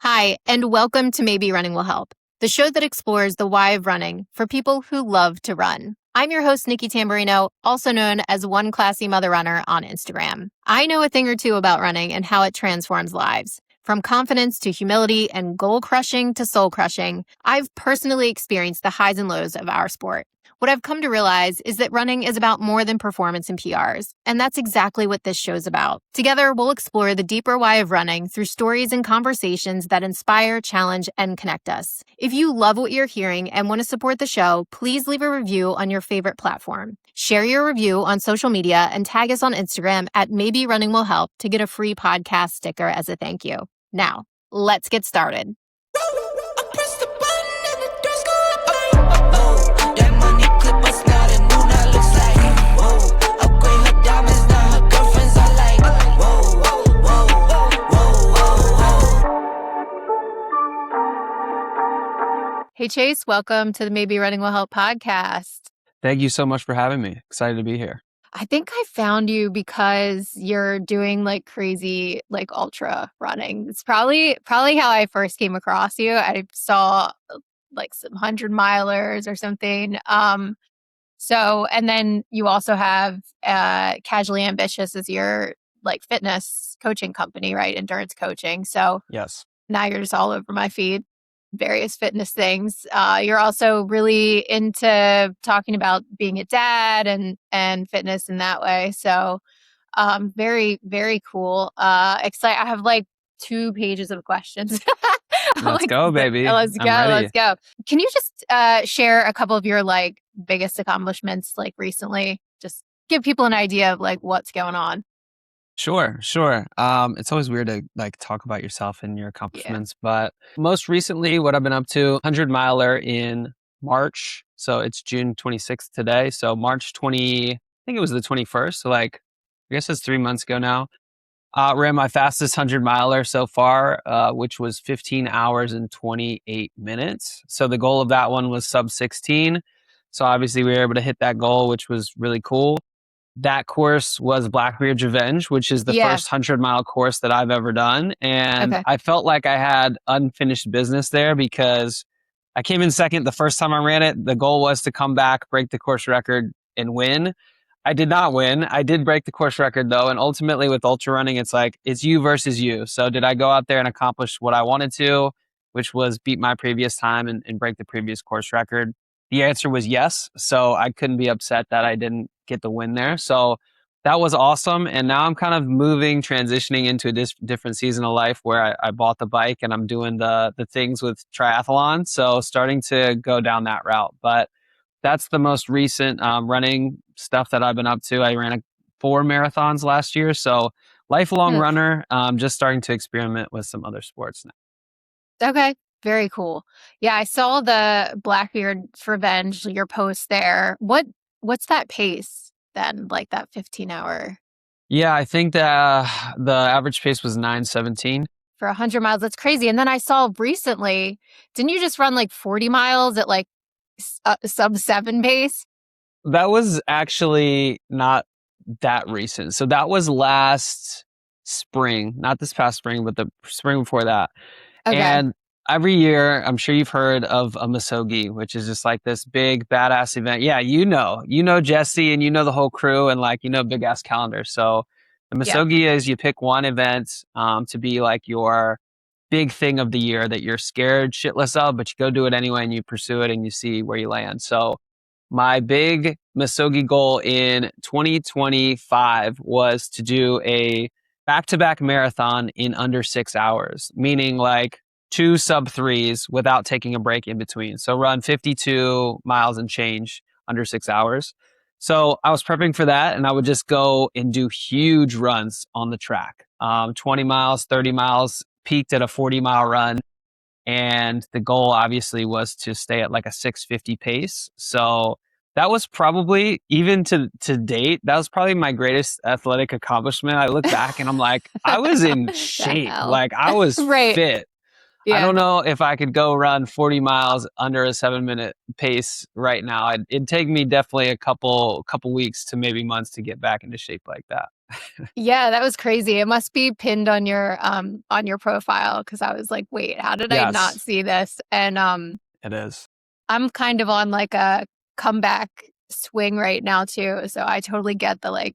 Hi, and welcome to Maybe Running Will Help, the show that explores the why of running for people who love to run. I'm your host, Nicky, also known as One Classy Mother Runner on Instagram. I know a thing or two about running and how it transforms lives. From confidence to humility and goal crushing to soul crushing, I've personally experienced the highs and lows of our sport. What I've come to realize is that running is about more than performance and PRs, and that's exactly what this show's about. Together, we'll explore the deeper why of running through stories and conversations that inspire, challenge, and connect us. If you love what you're hearing and want to support the show, please leave a review on your favorite platform. Share your review on social media and tag us on Instagram at Maybe Running Will Help to get a free podcast sticker as a thank you. Now, let's get started. Hey, Chase, welcome to the Maybe Running Will Help podcast. Thank you so much for having me. Excited to be here. I think I found you because you're doing like crazy, like ultra running. It's probably how I first came across you. I saw like some 100-milers or something. And then you also have Casually Ambitious as your like fitness coaching company, right? Endurance coaching. So yes, now you're just all over my feed. Various fitness things. You're also really into talking about being a dad and fitness in that way. So very, very cool. Excited. I have like 2 pages of questions. Let's go, baby. Let's go. Can you just share a couple of your like biggest accomplishments like recently? Just give people an idea of like what's going on. Sure. It's always weird to like talk about yourself and your accomplishments, but most recently what I've been up to, 100-miler in March. So it's June 26th today. So March 20, I think it was the 21st. So like, I guess it's 3 months ago now. Ran my fastest 100-miler so far, which was 15 hours and 28 minutes. So the goal of that one was sub 16. So obviously we were able to hit that goal, which was really cool. That course was Blackbeard's Revenge, which is the first 100-mile course that I've ever done. And I felt like I had unfinished business there because I came in second the first time I ran it. The goal was to come back, break the course record, and win. I did not win. I did break the course record, though. And ultimately, with ultra running, it's like, it's you versus you. So did I go out there and accomplish what I wanted to, which was beat my previous time and break the previous course record? The answer was yes. So I couldn't be upset that I didn't get the win there. So that was awesome. And now I'm kind of transitioning into a different season of life where I bought the bike and I'm doing the things with triathlon. So starting to go down that route. But that's the most recent running stuff that I've been up to. I ran 4 marathons last year. So lifelong runner, just starting to experiment with some other sports now. Okay. Very cool. Yeah, I saw the Blackbeard's Revenge, your post there. What's that pace then, like that 15-hour? Yeah, I think that the average pace was 9:17. For 100 miles, that's crazy. And then I saw recently, didn't you just run like 40 miles at like sub 7 pace? That was actually not that recent. So that was last spring, not this past spring, but the spring before that. Okay. And every year, I'm sure you've heard of a Misogi, which is just like this big badass event. Yeah, you know Jesse and you know the whole crew and like, big ass calendar. So the Misogi is you pick one event to be like your big thing of the year that you're scared shitless of, but you go do it anyway and you pursue it and you see where you land. So my big Misogi goal in 2025 was to do a back-to-back marathon in under 6 hours, meaning like 2 sub 3s without taking a break in between. So run 52 miles and change under 6 hours. So I was prepping for that and I would just go and do huge runs on the track. 20 miles, 30 miles, peaked at a 40-mile run. And the goal obviously was to stay at like a 6:50 pace. So that was probably, even to date, that was probably my greatest athletic accomplishment. I look back and I'm like, I was in shape. Like I was fit. Yeah. I don't know if I could go run 40 miles under a 7-minute pace right now. It'd take me definitely a couple weeks to maybe months to get back into shape like that. Yeah, that was crazy. It must be pinned on your profile because I was like, wait, how did I not Yes, see this? And it is. I'm kind of on like a comeback swing right now too. So I totally get the like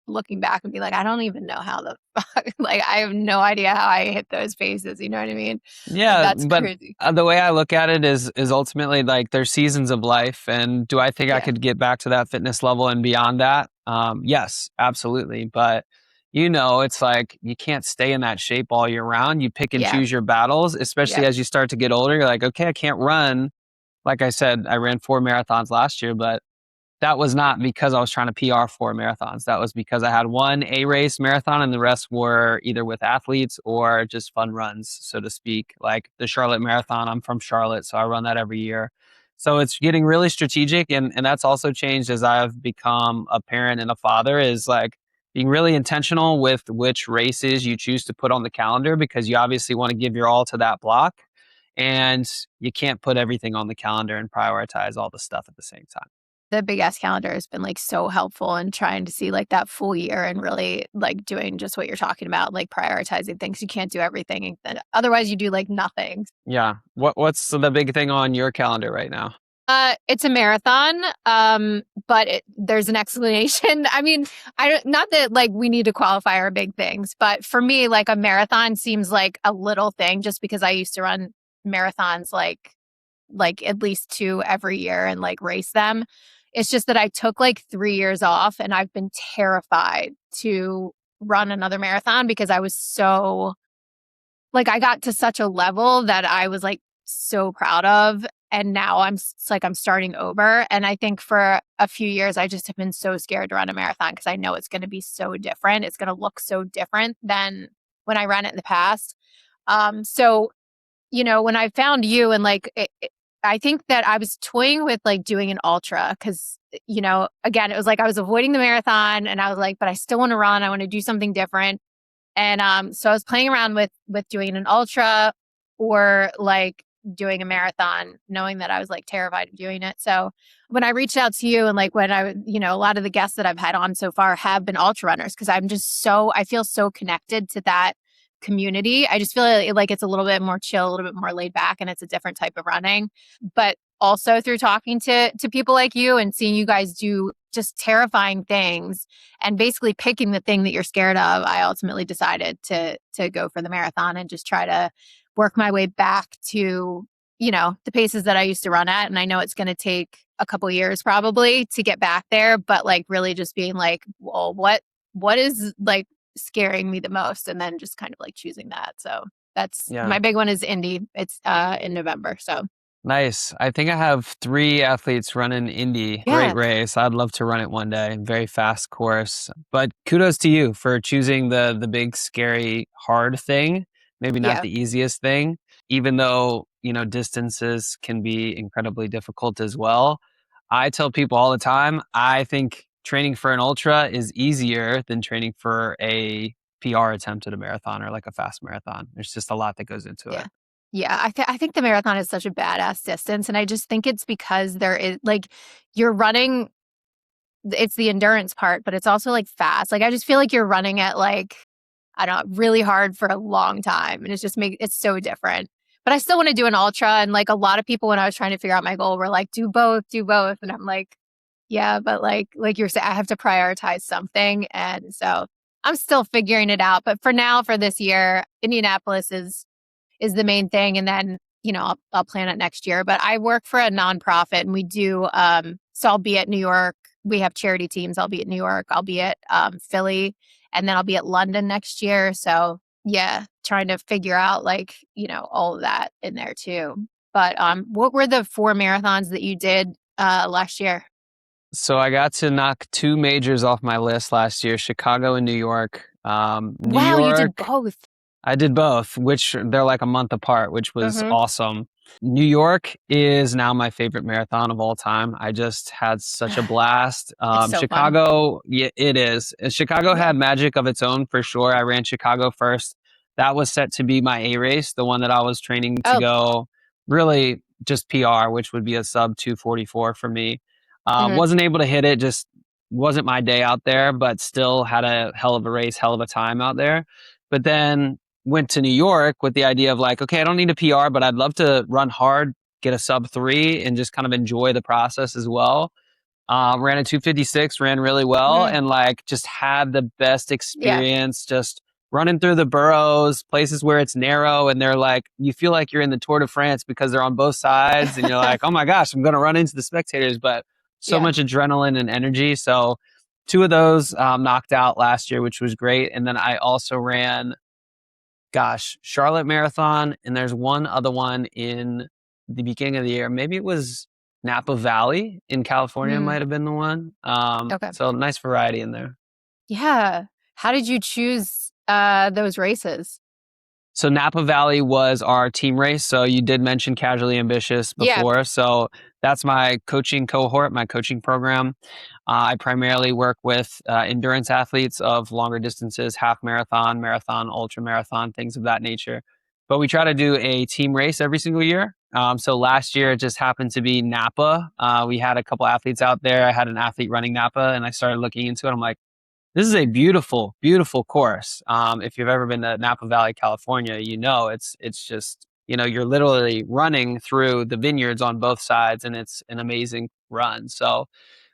looking back and be like, I don't even know how the fuck, like I have no idea how I hit those paces. You know what I mean? Like Yeah, that's but crazy. the way I look at it is ultimately like there's seasons of life, and do I think I Yeah. could get back to that fitness level and beyond that? Yes, absolutely. But it's like you can't stay in that shape all year round. You pick and Yeah. choose your battles, especially Yeah. as you start to get older. You're like, okay, I can't run. Like I said, I ran 4 marathons last year, but that was not because I was trying to PR 4 marathons. That was because I had one A race marathon and the rest were either with athletes or just fun runs, so to speak. Like the Charlotte Marathon, I'm from Charlotte, so I run that every year. So it's getting really strategic, and that's also changed as I've become a parent and a father, is like being really intentional with which races you choose to put on the calendar, because you obviously want to give your all to that block. And you can't put everything on the calendar and prioritize all the stuff at the same time. The Big Ass Calendar has been like so helpful in trying to see like that full year and really like doing just what you're talking about, like prioritizing things. You can't do everything. And then otherwise you do like nothing. Yeah. What's the big thing on your calendar right now? It's a marathon, but there's an explanation. I mean, I don't, not that like we need to qualify our big things, but for me, like a marathon seems like a little thing just because I used to run marathons like at least two every year and like race them. It's just that I took like 3 years off and I've been terrified to run another marathon because I was so like I got to such a level that I was like so proud of. And now it's like I'm starting over. And I think for a few years, I just have been so scared to run a marathon because I know it's going to be so different. It's going to look so different than when I ran it in the past. So, when I found you and like, I think that I was toying with like doing an ultra because, again, it was like I was avoiding the marathon and I was like, but I still want to run. I want to do something different. And so I was playing around with doing an ultra or like doing a marathon, knowing that I was like terrified of doing it. So when I reached out to you and like when a lot of the guests that I've had on so far have been ultra runners because I feel so connected to that community. I just feel like it's a little bit more chill, a little bit more laid back, and it's a different type of running. But also through talking to people like you and seeing you guys do just terrifying things and basically picking the thing that you're scared of, I ultimately decided to go for the marathon and just try to work my way back to, the paces that I used to run at. And I know it's going to take a couple years probably to get back there, but like really just being like, well, what is like scaring me the most? And then just kind of like choosing that. So that's Yeah. my big one is Indy. It's in November. So Nice. I think I have 3 athletes running Indy. Great yeah. race. I'd love to run it one day. Very fast course. But kudos to you for choosing the big, scary, hard thing. Maybe not Yeah. the easiest thing, even though, distances can be incredibly difficult as well. I tell people all the time, I think training for an ultra is easier than training for a PR attempt at a marathon or like a fast marathon. There's just a lot that goes into Yeah. it. Yeah, I think the marathon is such a badass distance, and I just think it's because there is like you're running it's the endurance part, but it's also like fast. Like I just feel like you're running at like I don't know, really hard for a long time, and it's so different. But I still want to do an ultra, and like a lot of people when I was trying to figure out my goal were like, do both, and I'm like, yeah, but like you're saying, I have to prioritize something, and so I'm still figuring it out. But for now, for this year, Indianapolis is the main thing. And then, I'll plan it next year. But I work for a nonprofit and we do, so I'll be at New York. We have charity teams. I'll be at New York. I'll be at Philly. And then I'll be at London next year. So yeah, trying to figure out like, all of that in there too. But what were the 4 marathons that you did last year? So I got to knock 2 majors off my list last year, Chicago and New York. New Wow, you did York, both. I did both, which they're like a month apart, which was Mm-hmm. awesome. New York is now my favorite marathon of all time. I just had such a blast. It's so fun. Chicago, yeah, it is. Chicago Yeah. had magic of its own for sure. I ran Chicago first. That was set to be my A race, the one that I was training to Oh. go really just PR, which would be a sub 244 for me. Mhm. Wasn't able to hit it, just wasn't my day out there, but still had a hell of a race, hell of a time out there. But then went to New York with the idea of like, okay, I don't need a PR, but I'd love to run hard, get a sub 3, and just kind of enjoy the process as well. Ran a 256, ran really well, Mm, and like just had the best yeah. experience just running through the boroughs, places where it's narrow, and they're like, you feel like you're in the Tour de France because they're on both sides, and you're like, oh my gosh, I'm going to run into the spectators, but so Yeah. much adrenaline and energy. So 2 of those knocked out last year, which was great. And then I also ran, Charlotte Marathon, and there's one other one in the beginning of the year. Maybe it was Napa Valley in California Mm, might have been the one. okay. So nice variety in there. Yeah. How did you choose those races? So Napa Valley was our team race. So you did mention Casually Ambitious Yeah. before. So that's my coaching cohort, my coaching program. I primarily work with endurance athletes of longer distances, half marathon, marathon, ultra marathon, things of that nature. But we try to do a team race every single year. So last year it just happened to be Napa. We had a couple athletes out there. I had an athlete running Napa, and I started looking into it. I'm like, this is a beautiful, beautiful course. If you've ever been to Napa Valley, California, you know it's just, you're literally running through the vineyards on both sides, and it's an amazing run. So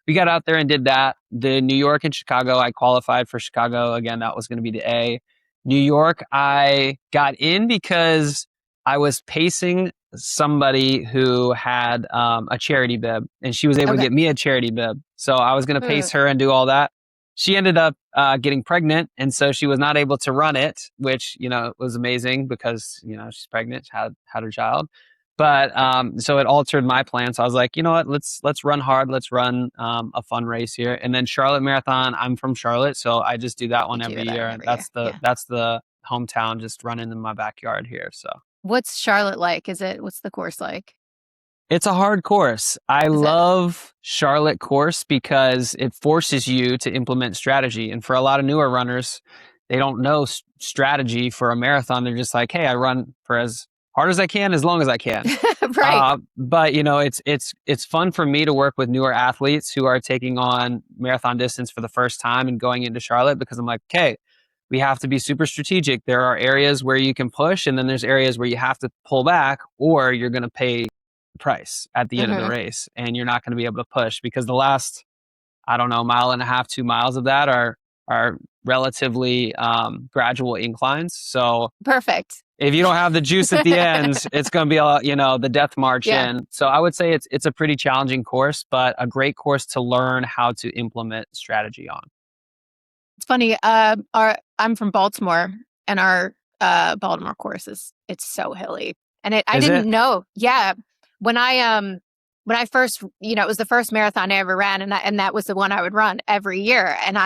we got out there and did that. The New York and Chicago, I qualified for Chicago. Again, that was going to be the A. New York, I got in because I was pacing somebody who had a charity bib, and she was able to Okay. get me a charity bib. So I was going to Mm, pace her and do all that. She ended up getting pregnant, and so she was not able to run it, which was amazing because she's pregnant, had her child. But so it altered my plan. So I was like, you know what, let's run hard, let's run a fun race here. And then Charlotte Marathon. I'm from Charlotte, so I just do that you one do every that year, one and every year. that's the Yeah. that's the hometown, just running in my backyard here. So What's Charlotte like? What's the course like? it's a hard course. I Is it? love Charlotte course because it forces you to implement strategy. And for a lot of newer runners, they don't know strategy for a marathon. They're just like, hey, I run for as hard as I can, as long as I can. Right. But it's fun for me to work with newer athletes who are taking on marathon distance for the first time and going into Charlotte, because I'm like, okay, we have to be super strategic. There are areas where you can push, and then there's areas where you have to pull back, or you're going to pay the price at the end of the Hmm. race, and you're not going to be able to push because the last, I don't know, mile and a half, 2 miles of that are relatively gradual inclines. So Perfect. if you don't have the juice at the end, it's going to be the death march Yeah. in. So I would say it's a pretty challenging course, but a great course to learn how to implement strategy on. It's funny. I'm from Baltimore, and our Baltimore course it's so hilly, and I Is it? didn't know. Yeah, when I first, it was the first marathon I ever ran, and that was the one I would run every year, and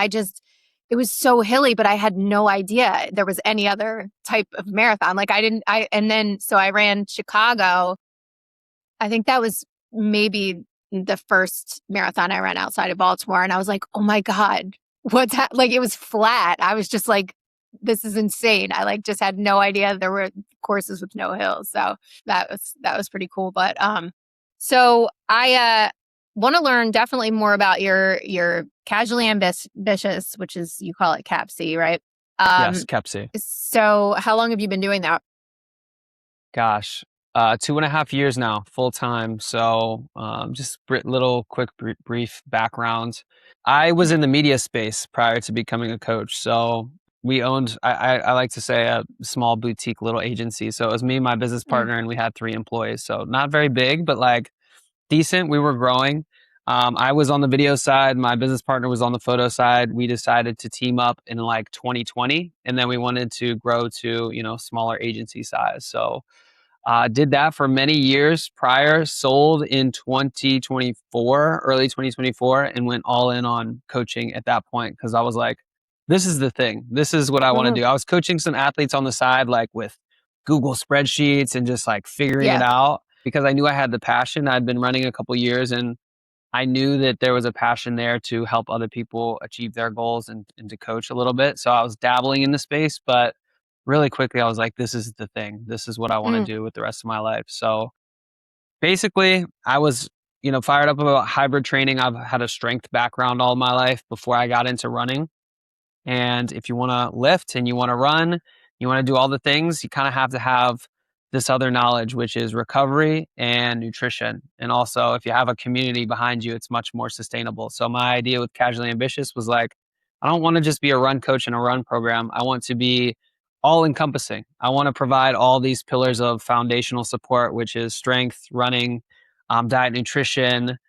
it was so hilly, but I had no idea there was any other type of marathon. Like and then so I ran Chicago. I think that was maybe the first marathon I ran outside of Baltimore. And I was like, oh my God, what's like, it was flat. I was just like, this is insane. I like just had no idea there were courses with no hills. So that was pretty cool. But so I want to learn definitely more about your casually ambitious, which is, you call it CAPC, right? Yes, Um Kepsi. so how long have you been doing that? Gosh, 2.5 years now, full time. So, just little quick brief background. I was in the media space prior to becoming a coach. So we owned, I like to say, a small boutique little agency. So it was me, my business Mm, partner, and we had 3 employees. So not very big, but like decent. We were growing. I was on the video side. My business partner was on the photo side. We decided to team up in like 2020, and then we wanted to grow to smaller agency size. So did that for many years prior, sold in 2024, early 2024, and went all in on coaching at that point because I was like, this is the thing. This is what I want to mhm. do. I was coaching some athletes on the side, like with Google spreadsheets and just like figuring it Yeah. out because I knew I had the passion. I'd been running a couple years, and I knew that there was a passion there to help other people achieve their goals and to coach a little bit. So I was dabbling in the space, but really quickly I was like, this is the thing. This is what I want to Mm, do with the rest of my life. So basically, I was fired up about hybrid training. I've had a strength background all my life before I got into running. And if you want to lift and you want to run, you want to do all the things, you kind of have to have this other knowledge, which is recovery and nutrition. And also, if you have a community behind you, it's much more sustainable. So, my idea with Casually Ambitious was like, I don't want to just be a run coach and a run program. I want to be all encompassing. I want to provide all these pillars of foundational support, which is strength, running, diet, nutrition,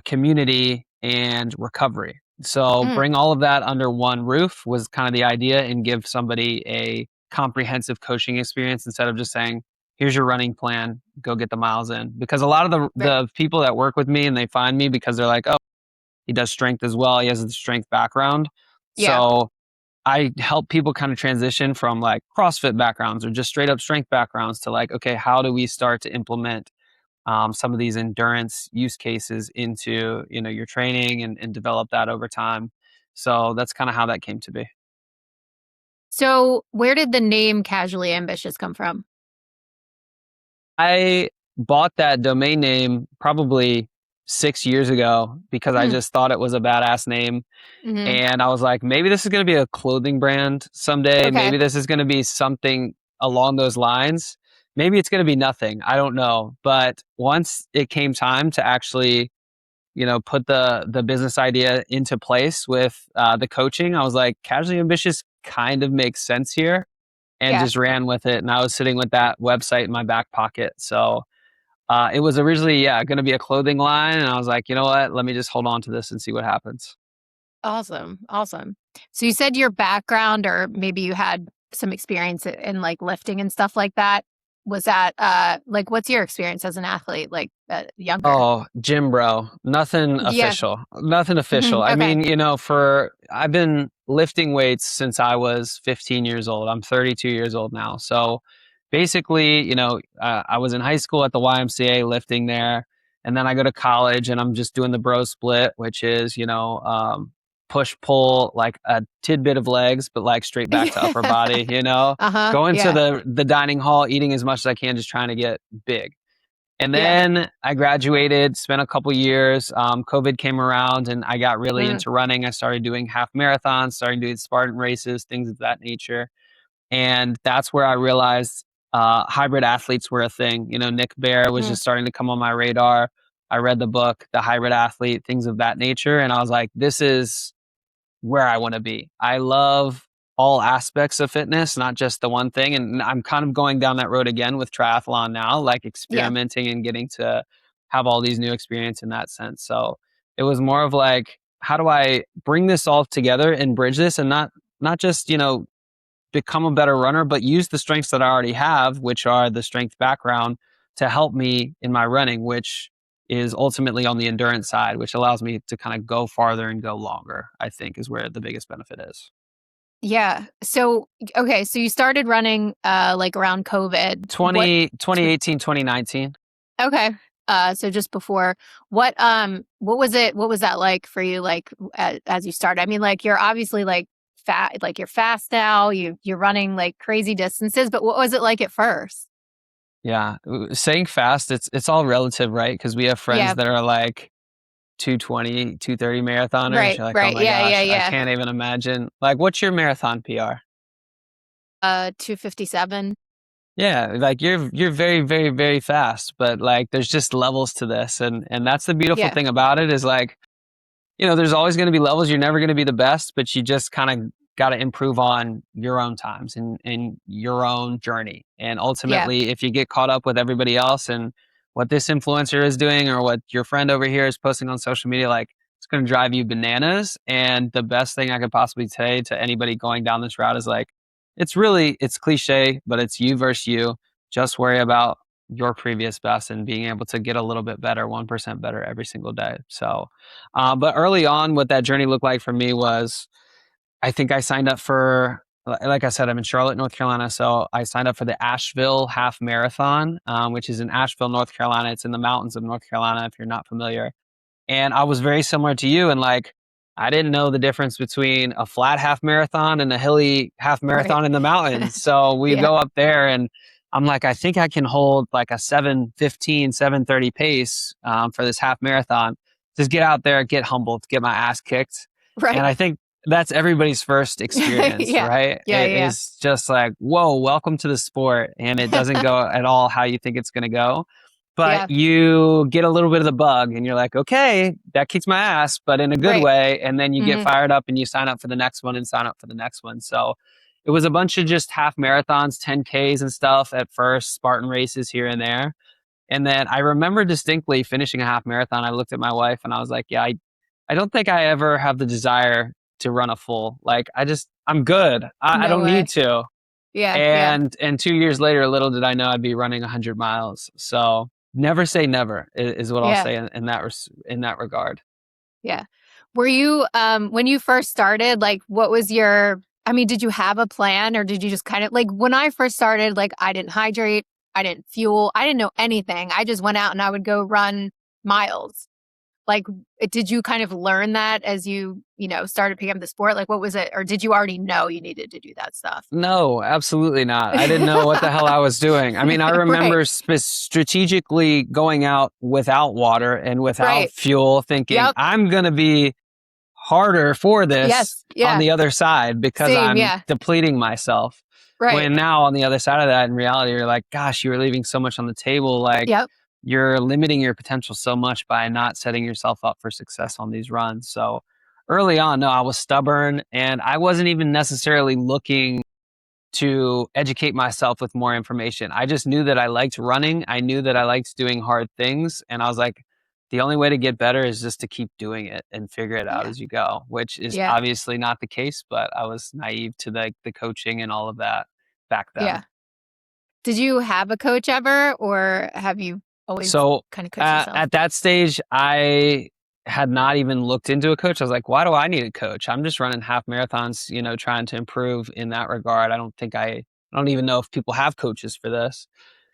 community, and recovery. So Mm, bring all of that under one roof was kind of the idea, and give somebody a comprehensive coaching experience instead of just saying, here's your running plan, go get the miles in. Because a lot of right. the people that work with me and they find me because they're like, oh, he does strength as well. He has a strength background. Yeah. So I help people kind of transition from like CrossFit backgrounds or just straight up strength backgrounds to like, okay, how do we start to implement some of these endurance use cases into your training and develop that over time. So that's kind of how that came to be. So, where did the name Casually Ambitious come from? I bought that domain name probably 6 years ago because I Mm, just thought it was a badass name. hmm. And I was like, maybe this is going to be a clothing brand someday. Okay. Maybe this is going to be something along those lines. Maybe it's going to be nothing. I don't know. But once it came time to actually put the business idea into place with the coaching, I was like, Casually Ambitious kind of makes sense here, and Yeah. just ran with it. And I was sitting with that website in my back pocket. So it was originally, going to be a clothing line. And I was like, you know what? Let me just hold on to this and see what happens. Awesome. Awesome. So, you said your background, or maybe you had some experience in like lifting and stuff like that. Was that like, what's your experience as an athlete, like younger? Oh, gym bro. Nothing Yeah. official. Nothing official. Mhm, I okay. mean, I've been lifting weights since I was 15 years old. I'm 32 years old now. So basically, I was in high school at the YMCA lifting there. And then I go to college and I'm just doing the bro split, which is, push pull, like a tidbit of legs, but like straight back to upper body, Uh-huh. going to Yeah. the dining hall, eating as much as I can, just trying to get big. And Yeah. then I graduated, spent a couple years. COVID came around and I got really Mm, into running. I started doing half marathons, started doing Spartan races, things of that nature. And that's where I realized hybrid athletes were a thing. Nick Bear was mm. just starting to come on my radar. I read the book, The Hybrid Athlete, things of that nature. And I was like, this is where I want to be. I love all aspects of fitness, not just the one thing. And I'm kind of going down that road again with triathlon now, like Yeah. experimenting and getting to have all these new experience in that sense. So it was more of like, how do I bring this all together and bridge this, and not just, become a better runner, but use the strengths that I already have, which are the strength background, to help me in my running, which is ultimately on the endurance side, which allows me to kind of go farther and go longer, I think is where the biggest benefit is. Yeah. So, okay, so you started running like around COVID. What 2018, 2019. Okay. So just before, what was it, what was that like for you, like as you started? I mean, like, you're obviously like fat, like you're fast now, you're running like crazy distances, but what was it like at first? Yeah. Saying fast, it's all relative, right? Because we have friends Yeah. that are like 220, 230 marathoners. Right, You're like, oh right. my Yeah, yeah, gosh, I yeah. can't even imagine. Like, what's your marathon PR? 257. Yeah, like you're very, very, very fast, but like there's just levels to this, and that's the beautiful Yeah. thing about it is like, there's always going to be levels. You're never going to be the best, but you just kind of got to improve on your own times and your own journey. And Yeah. ultimately, if you get caught up with everybody else and what this influencer is doing or what your friend over here is posting on social media, like it's going to drive you bananas. And the best thing I could possibly say to anybody going down this route is like, it's cliche, but it's you versus you. Just worry about your previous best and being able to get a little bit better, 1% better every single day. So, but early on, what that journey looked like for me was, I think I signed up for, like I said, I'm in Charlotte, North Carolina. So I signed up for the Asheville Half Marathon, which is in Asheville, North Carolina. It's in the mountains of North Carolina, if you're not familiar. And I was very similar to you. And like, I didn't know the difference between a flat half marathon and a hilly half Right. marathon in the mountains. So we Yeah. go up there and I'm like, I think I can hold like a 7:15, 7:30 pace for this half marathon. Just get out there, get humbled, get my ass kicked. And Right. I think that's everybody's first experience, Yeah. right? Yeah. It Yeah. is just like, whoa, welcome to the sport. And it doesn't go at all how you think it's going to go. But Yeah. you get a little bit of the bug and you're like, okay, that kicks my ass, but in a good Right. way. And then you get Hmm. fired up and you sign up for the next one and sign up for the next one. So it was a bunch of just half marathons, 10Ks and stuff at first, Spartan races here and there. And then I remember distinctly finishing a half marathon. I looked at my wife and I was like, yeah, I don't think I ever have the desire to run a full. Like, I'm good. I No don't way. need to. Yeah. Yeah. And 2 years later, little did I know I'd be running 100 miles. So never say never is what I'll Yeah. say in that regard. Yeah. Were you, when you first started, like, what was your, I mean, did you have a plan or did you just kind of, like, when I first started, like, I didn't hydrate, I didn't fuel, I didn't know anything. I just went out and I would go run miles. Like, did you kind of learn that as started picking up the sport? Like, what was it? Or did you already know you needed to do that stuff? No, absolutely not. I didn't know what the hell I was doing. I mean, I Right. remember strategically going out without water and without Right. fuel, thinking Yep. I'm going to be harder for this Yes. on Yeah. the other side because Same. I'm Yeah. depleting myself. Right. When now on the other side of that, in reality, you're like, gosh, you were leaving so much on the table. Like, Yep. you're limiting your potential so much by not setting yourself up for success on these runs. So early on, no, I was stubborn and I wasn't even necessarily looking to educate myself with more information. I just knew that I liked running. I knew that I liked doing hard things. And I was like, the only way to get better is just to keep doing it and figure it out Yeah. as you go, which is Yeah. obviously not the case, but I was naive to the coaching and all of that back then. Yeah. Did you have a coach ever, or have you always So kind of coached yourself? at that stage, I had not even looked into a coach. I was like, why do I need a coach? I'm just running half marathons, trying to improve in that regard. I don't even know if people have coaches for this.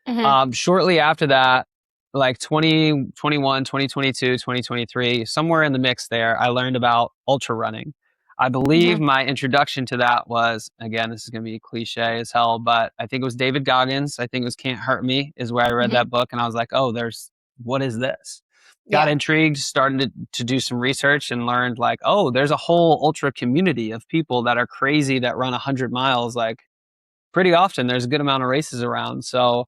Hmm. Shortly after that, like 2021, 2022, 2023, somewhere in the mix there, I learned about ultra running. I believe Hmm. my introduction to that was, again, this is going to be cliche as hell, but I think it was David Goggins. I think it was Can't Hurt Me is where I read Hmm. that book. And I was like, oh, what is this? Got Yeah. intrigued, started to do some research and learned like, oh, there's a whole ultra community of people that are crazy that run 100 miles. Like pretty often there's a good amount of races around. So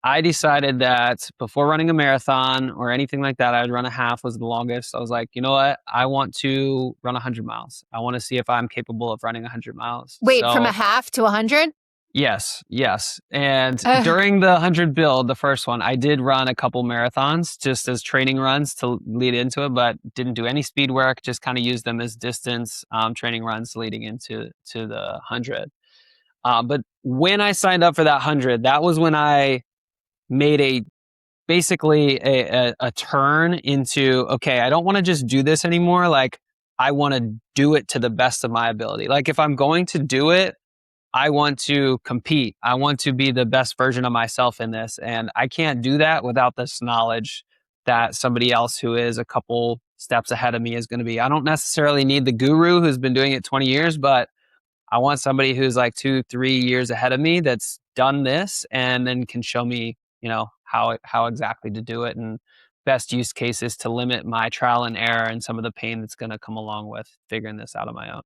I decided that before running a marathon or anything like that, I'd run a half was the longest. I was like, you know what? I want to run 100 miles. I want to see if I'm capable of running 100 miles. Wait, from a So, half to 100? yes, yes. And during the 100 build, the first one, I did run a couple marathons just as training runs to lead into it, but didn't do any speed work, just kind of used them as distance training runs leading into the 100. But when I signed up for that 100, that was when I made basically a turn into, okay, I don't want to just do this anymore. Like I want to do it to the best of my ability. Like if I'm going to do it, I want to compete. I want to be the best version of myself in this. And I can't do that without this knowledge that somebody else who is a couple steps ahead of me is going to be. I don't necessarily need the guru who's been doing it 20 years, but I want somebody who's like 2-3 years ahead of me that's done this and then can show me, how exactly to do it and best use cases to limit my trial and error and some of the pain that's going to come along with figuring this out on my own.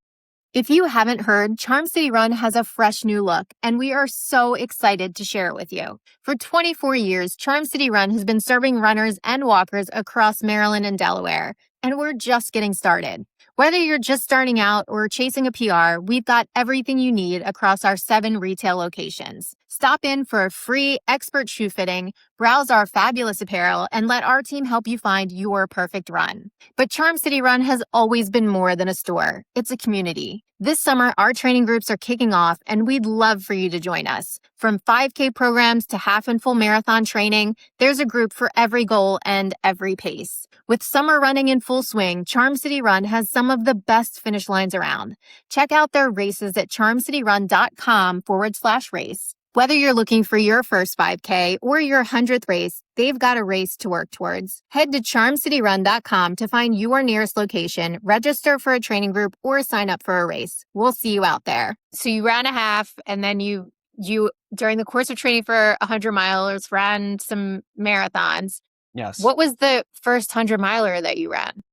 If you haven't heard, Charm City Run has a fresh new look, and we are so excited to share it with you. For 24 years, Charm City Run has been serving runners and walkers across Maryland and Delaware, and we're just getting started. Whether you're just starting out or chasing a PR, we've got everything you need across our 7 retail locations. Stop in for a free expert shoe fitting, browse our fabulous apparel, and let our team help you find your perfect run. But Charm City Run has always been more than a store. It's a community. This summer, our training groups are kicking off, and we'd love for you to join us. From 5K programs to half and full marathon training, there's a group for every goal and every pace. With summer running in full swing, Charm City Run has some of the best finish lines around. Check out their races at charmcityrun.com/race. Whether you're looking for your first 5K or your 100th race, they've got a race to work towards. Head to charmcityrun.com to find your nearest location, register for a training group, or sign up for a race. We'll see you out there. So you ran a half and then you you, during the course of training for 100 milers, ran some marathons. Yes. What was the first 100 miler that you ran?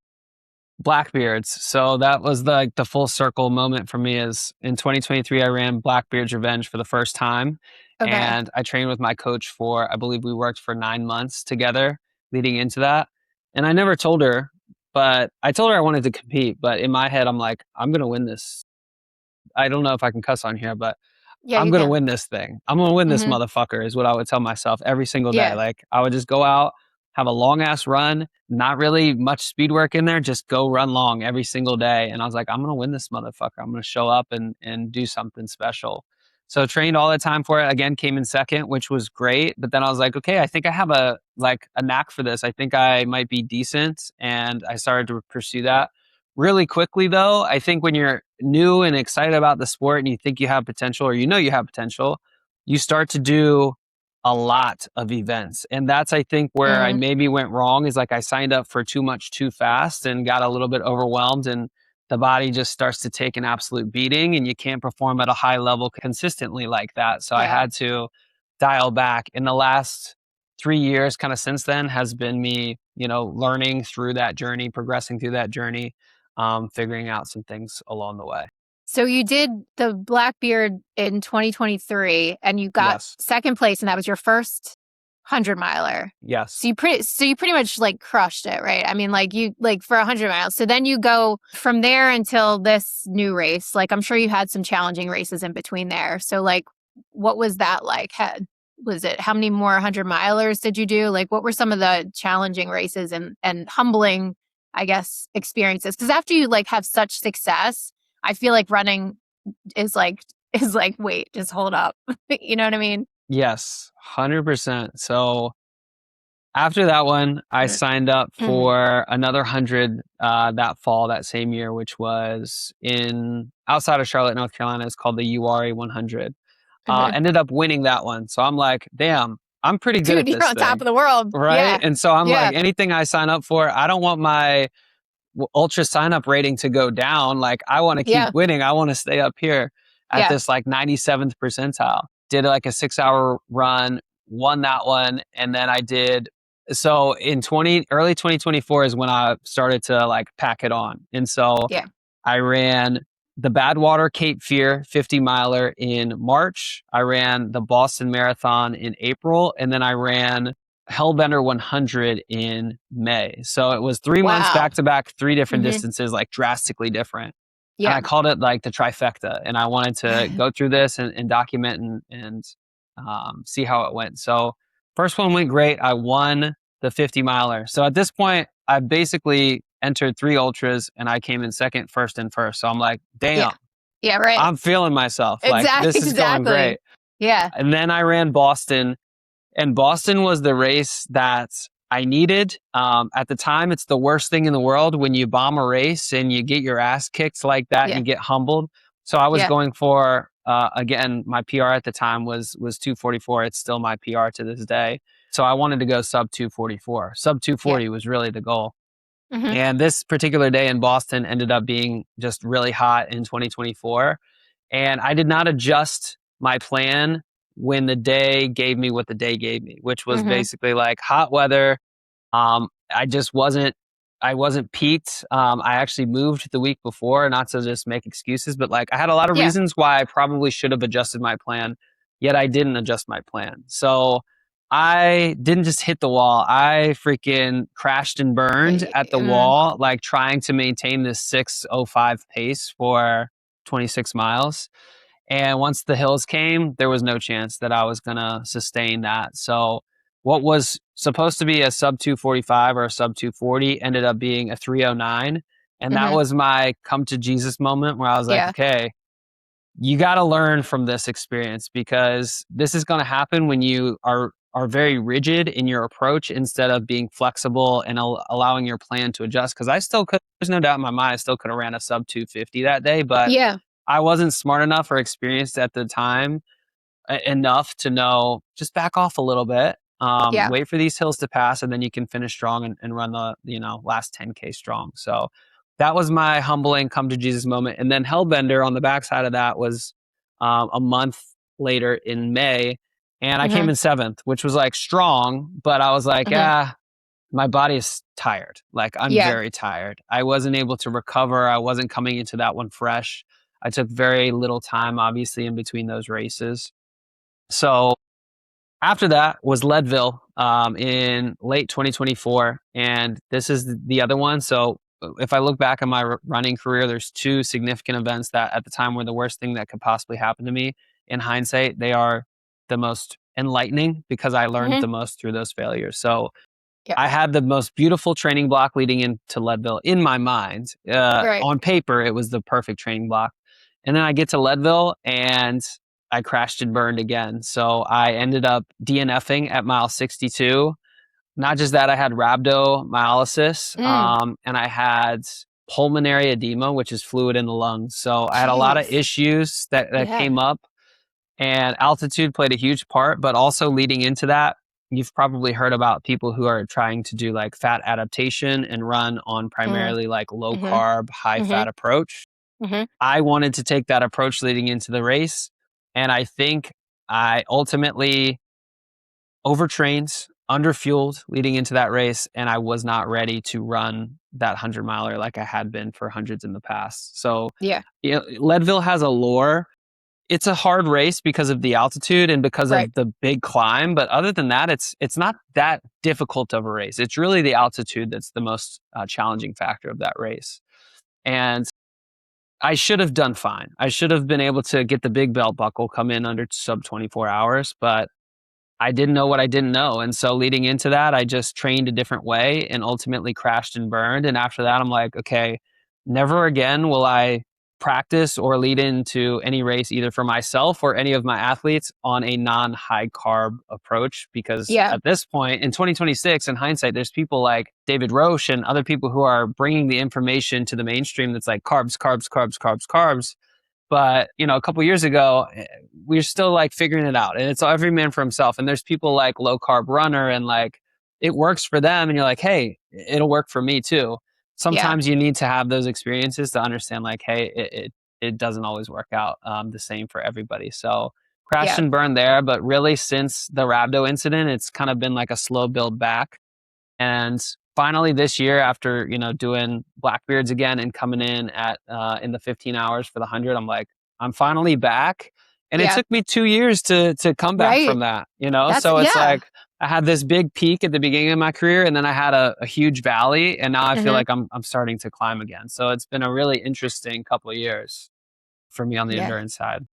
Blackbeards. So that was the full circle moment for me. Is in 2023 I ran Blackbeard's Revenge for the first time, Okay. and I trained with my coach for, I believe we worked for 9 months together leading into that. And I never told her, but I told her I wanted to compete, but in my head I'm like, I'm going to win this. I don't know if I can cuss on here, but Yeah, I'm you gonna can. win this thing. I'm gonna win this Mm-hmm. motherfucker is what I would tell myself every single day. Yeah. Like I would just go out, have a long ass run, not really much speed work in there, just go run long every single day. And I was like, I'm gonna win this motherfucker. I'm gonna show up and do something special. So trained all the time for it. Again, came in second, which was great. But then I was like, okay, I think I have a knack for this. I think I might be decent. And I started to pursue that really quickly. Though I think when you're new and excited about the sport and you think you have potential, or you have potential, you start to do a lot of events. And that's, I think, where I Mm, maybe went wrong, is like I signed up for too much too fast and got a little bit overwhelmed, and the body just starts to take an absolute beating and you can't perform at a high level consistently like that. So I yeah. had to dial back. In the last 3 years kind of since then has been me, learning through that journey, progressing through that journey, figuring out some things along the way. So you did the Blackbeard in 2023 and you got Yes. second place, and that was your first 100 miler. Yes. So you pretty much like crushed it, right? I mean, like you, like for 100 miles. So then you go from there until this new race. Like I'm sure you had some challenging races in between there. So like what was that like? Was it, how many more 100 milers did you do? Like what were some of the challenging races and humbling, I guess, experiences? Because after you like have such success, I feel like running is like wait, just hold up. You know what I mean? Yes. 100%. So after that one, I signed up Mm-hmm. for another 100 that fall, that same year, which was in outside of Charlotte, North Carolina. It's called the URA 100. Mm-hmm. Ended up winning that one. So I'm like, damn, I'm pretty good Dude, at you're this on top thing. of the world. Right. Yeah. And so I'm Yeah. like, anything I sign up for, I don't want my ultra sign up rating to go down. Like I want to keep Yeah. winning. I want to stay up here at Yeah. this like 97th percentile. Did like a 6 hour run, won that one. And then I did, so in early 2024 is when I started to like pack it on. And so Yeah. I ran the Badwater Cape Fear 50 miler in March. I ran the Boston Marathon in April. And then I ran Hellbender 100 in May. So it was 3 months Wow. back to back, three different Mm-hmm. distances, like drastically different. And Yeah. I called it like the trifecta. And I wanted to go through this and document and see how it went. So first one went great. I won the 50 miler. So at this point, I basically entered 3 ultras and I came in second, first, and first. So I'm like, Yeah. damn, Yeah. Right. I'm feeling myself. Like Exactly. this is going Exactly. great. Yeah. And then I ran Boston, and Boston was the race that I needed. At the time, it's the worst thing in the world when you bomb a race and you get your ass kicked like that and Yeah. you get humbled. So I was Yeah. going for, again, my PR at the time was 244. It's still my PR to this day. So I wanted to go sub 244. Sub Yeah. 240 was really the goal. Mm-hmm. And this particular day in Boston ended up being just really hot in 2024. And I did not adjust my plan when the day gave me what the day gave me, which was Mm-hmm. basically like hot weather. I just I wasn't peaked. I actually moved the week before, not to just make excuses, but like I had a lot of Yeah. reasons why I probably should have adjusted my plan, yet I didn't adjust my plan. So I didn't just hit the wall. I freaking crashed and burned at the Mm, wall, like trying to maintain this 6:05 pace for 26 miles. And once the hills came, there was no chance that I was going to sustain that. So what was supposed to be a sub 245 or a sub 240 ended up being a 309. And that mm-hmm. was my come to Jesus moment where I was like, Yeah. okay, you got to learn from this experience, because this is going to happen when you are very rigid in your approach instead of being flexible and allowing your plan to adjust. Because I still could, there's no doubt in my mind, I still could have ran a sub 250 that day, but Yeah. I wasn't smart enough or experienced at the time enough to know, just back off a little bit. Yeah. Wait for these hills to pass, and then you can finish strong and run the last 10K strong. So that was my humbling come to Jesus moment. And then Hellbender on the backside of that was a month later in May, and I came Mhm. in 7th, which was like strong, but I was like, Mhm. my body is tired. Like I'm Yeah. very tired. I wasn't able to recover. I wasn't coming into that one fresh. I took very little time, obviously, in between those races. So after that was Leadville in late 2024. And this is the other one. So if I look back on my running career, there's two significant events that at the time were the worst thing that could possibly happen to me. In hindsight, they are the most enlightening because I learned Mhm. the most through those failures. So Yeah. I had the most beautiful training block leading into Leadville in my mind. Right. On paper, it was the perfect training block. And then I get to Leadville and I crashed and burned again. So I ended up DNFing at mile 62. Not just that, I had rhabdomyolysis Mm. and I had pulmonary edema, which is fluid in the lungs. So I had a lot of Jeez. issues that Yeah. came up, and altitude played a huge part. But also leading into that, you've probably heard about people who are trying to do like fat adaptation and run on Mm. primarily like low Mhm. carb, high fat Mhm. approach. Mhm. I wanted to take that approach leading into the race. And I think I ultimately overtrained, underfueled leading into that race. And I was not ready to run that 100 miler like I had been for hundreds in the past. So, Yeah. you know, Leadville has a lore. It's a hard race because of the altitude and because Right. of the big climb. But other than that, it's not that difficult of a race. It's really the altitude that's the most challenging factor of that race. And I should have done fine. I should have been able to get the big belt buckle, come in under sub 24 hours, but I didn't know what I didn't know. And so leading into that, I just trained a different way and ultimately crashed and burned. And after that, I'm like, okay, never again will I practice or lead into any race, either for myself or any of my athletes, on a non high carb approach. Because Yeah. at this point in 2026, in hindsight, there's people like David Roche and other people who are bringing the information to the mainstream that's like carbs, carbs, carbs, carbs, carbs. But, you know, a couple years ago, we're still like figuring it out, and it's every man for himself. And there's people like Low Carb Runner, and like it works for them. And you're like, hey, it'll work for me too. Yeah. Sometimes you need to have those experiences to understand, like, hey, it doesn't always work out the same for everybody. So crashed Yeah. and burned there. But really, since the rhabdo incident, it's kind of been like a slow build back. And finally this year, after, you know, doing Blackbeards again and coming in at in the 15 hours for the 100, I'm like, I'm finally back. And it Yeah. took me 2 years to come back from Right. that, you know? That's So it's yeah. like I had this big peak at the beginning of my career, and then I had a huge valley, and now I feel Mhm. like I'm starting to climb again. So it's been a really interesting couple of years for me on the Yeah. endurance side.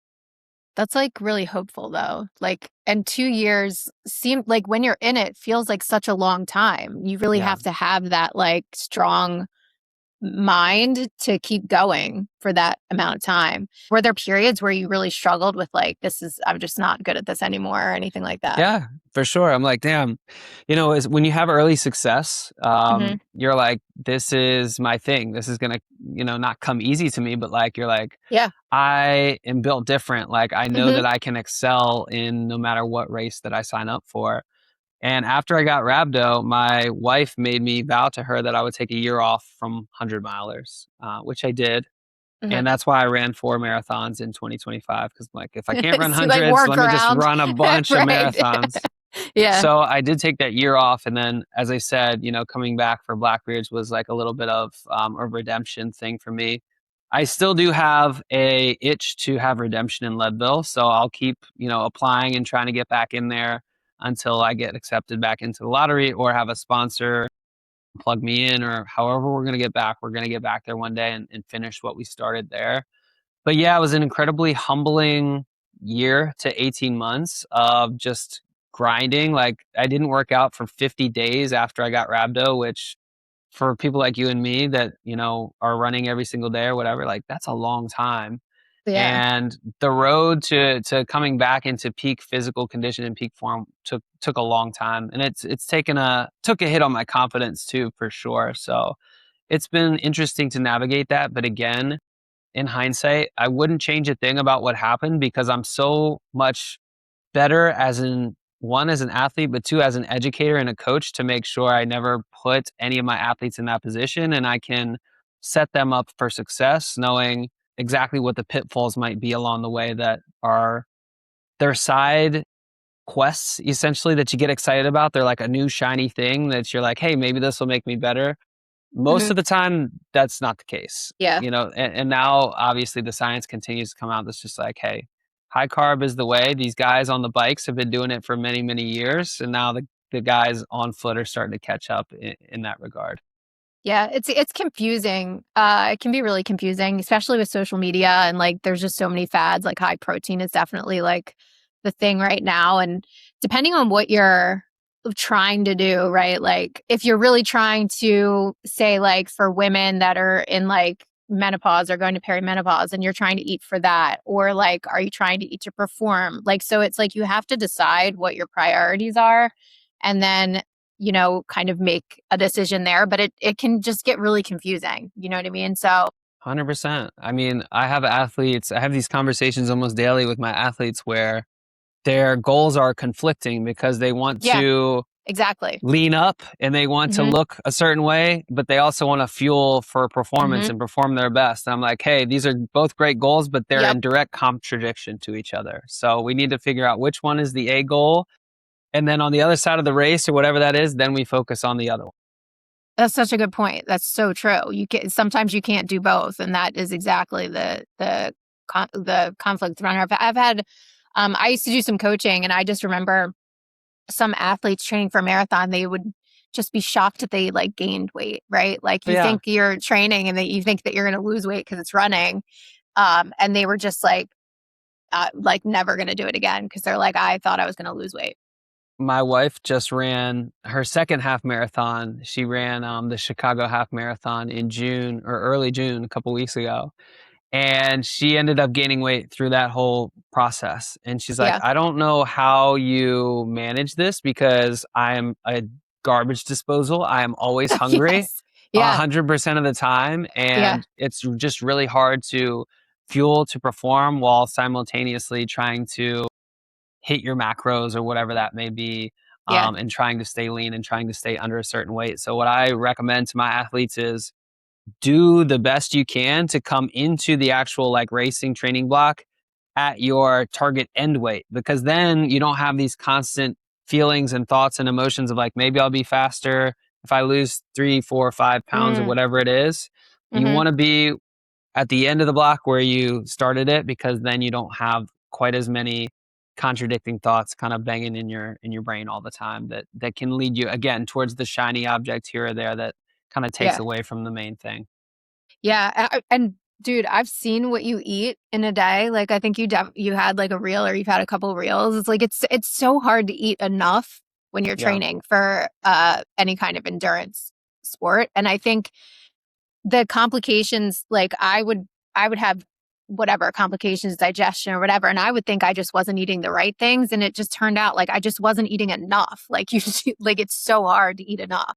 That's, like, really hopeful, though. Like, and 2 years seem like when you're in it, feels like such a long time. You really Yeah. have to have that, like, strong mind to keep going for that amount of time. Were there periods where you really struggled with, like, "This is I'm just not good at this anymore," or anything like that? Yeah, for sure. I'm like, damn, you know, is when you have early success, Mhm. you're like, this is my thing. This is gonna, you know, not come easy to me, but like, you're like, Yeah. I am built different. Like, I know Mhm. that I can excel in no matter what race that I sign up for. And after I got rhabdo, my wife made me vow to her that I would take a year off from 100 milers, which I did. Mhm. And that's why I ran 4 marathons in 2025. Because, like, if I can't run See, like, hundreds, work let me just around. run a bunch of Right. marathons. Yeah. So I did take that year off, and then, as I said, you know, coming back for Blackbeards was like a little bit of a redemption thing for me. I still do have a itch to have redemption in Leadville, so I'll keep, you know, applying and trying to get back in there until I get accepted back into the lottery or have a sponsor plug me in, or however we're going to get back. We're going to get back there one day and finish what we started there. But yeah, it was an incredibly humbling year to 18 months of just grinding. Like, I didn't work out for 50 days after I got rhabdo, which for people like you and me that, you know, are running every single day or whatever, like that's a long time. Yeah. And the road to coming back into peak physical condition and peak form took a long time. And it's took a hit on my confidence too, for sure. So it's been interesting to navigate that. But again, in hindsight, I wouldn't change a thing about what happened because I'm so much better as in one, as an athlete, but two, as an educator and a coach, to make sure I never put any of my athletes in that position, and I can set them up for success, knowing exactly what the pitfalls might be along the way that are they're side quests essentially that you get excited about. They're like a new shiny thing that you're like, hey, maybe this will make me better. Most Mhm. of the time, that's not the case. Yeah. And now obviously the science continues to come out that's just like, hey, high carb is the way. These guys on the bikes have been doing it for many, many years. And now the guys on foot are starting to catch up in that regard. Yeah, it's confusing. It can be really confusing, especially with social media and like there's just so many fads. Like high protein is definitely like the thing right now. And depending on what you're trying to do, right? Like if you're really trying to say like for women that are in like menopause or going to perimenopause and you're trying to eat for that, or like are you trying to eat to perform? Like so it's like you have to decide what your priorities are and then kind of make a decision there, but it can just get really confusing. You know what I mean? So 100%. I mean, I have these conversations almost daily with my athletes where their goals are conflicting because they want yeah, to exactly. lean up and they want to Hmm. look a certain way, but they also want to fuel for performance Hmm. and perform their best. And I'm like, hey, these are both great goals, but they're Yep. in direct contradiction to each other. So we need to figure out which one is the A goal. And then on the other side of the race or whatever that is, then we focus on the other one. That's such a good point. That's so true. Sometimes you can't do both, and that is exactly the conflict runner. I've had. I used to do some coaching, and I just remember some athletes training for a marathon. They would just be shocked that they like gained weight, right? Like But you yeah, think you're training, and that you think that you're going to lose weight because it's running, and they were just like never going to do it again because they're like, I thought I was going to lose weight. my wife just ran her second half marathon. She ran the Chicago half marathon in June or early June, a couple weeks ago. And she ended up gaining weight through that whole process. And she's like, Yeah. I don't know how you manage this because I am a garbage disposal. I am always hungry Yes. Yeah. 100% of the time. Yeah. And it's just really hard to fuel to perform while simultaneously trying to hit your macros or whatever that may be. Yeah. And trying to stay lean and trying to stay under a certain weight. So what I recommend to my athletes is do the best you can to come into the actual like racing training block at your target end weight, because then you don't have these constant feelings and thoughts and emotions of like, maybe I'll be faster if I lose 3, 4, 5 pounds or Mm, whatever it is. You hmm. want to be at the end of the block where you started it, because then you don't have quite as many contradicting thoughts kind of banging in your brain all the time that can lead you again towards the shiny object here or there that kind of takes Yeah. away from the main thing. Yeah. And dude, I've seen what you eat in a day. Like I think you had like a reel or you've had a couple reels. It's like it's so hard to eat enough when you're Yeah. training for any kind of endurance sport. And I think the complications, like I would have whatever complications, digestion or whatever, and I would think I just wasn't eating the right things, and it just turned out like I just wasn't eating enough. Like like it's so hard to eat enough.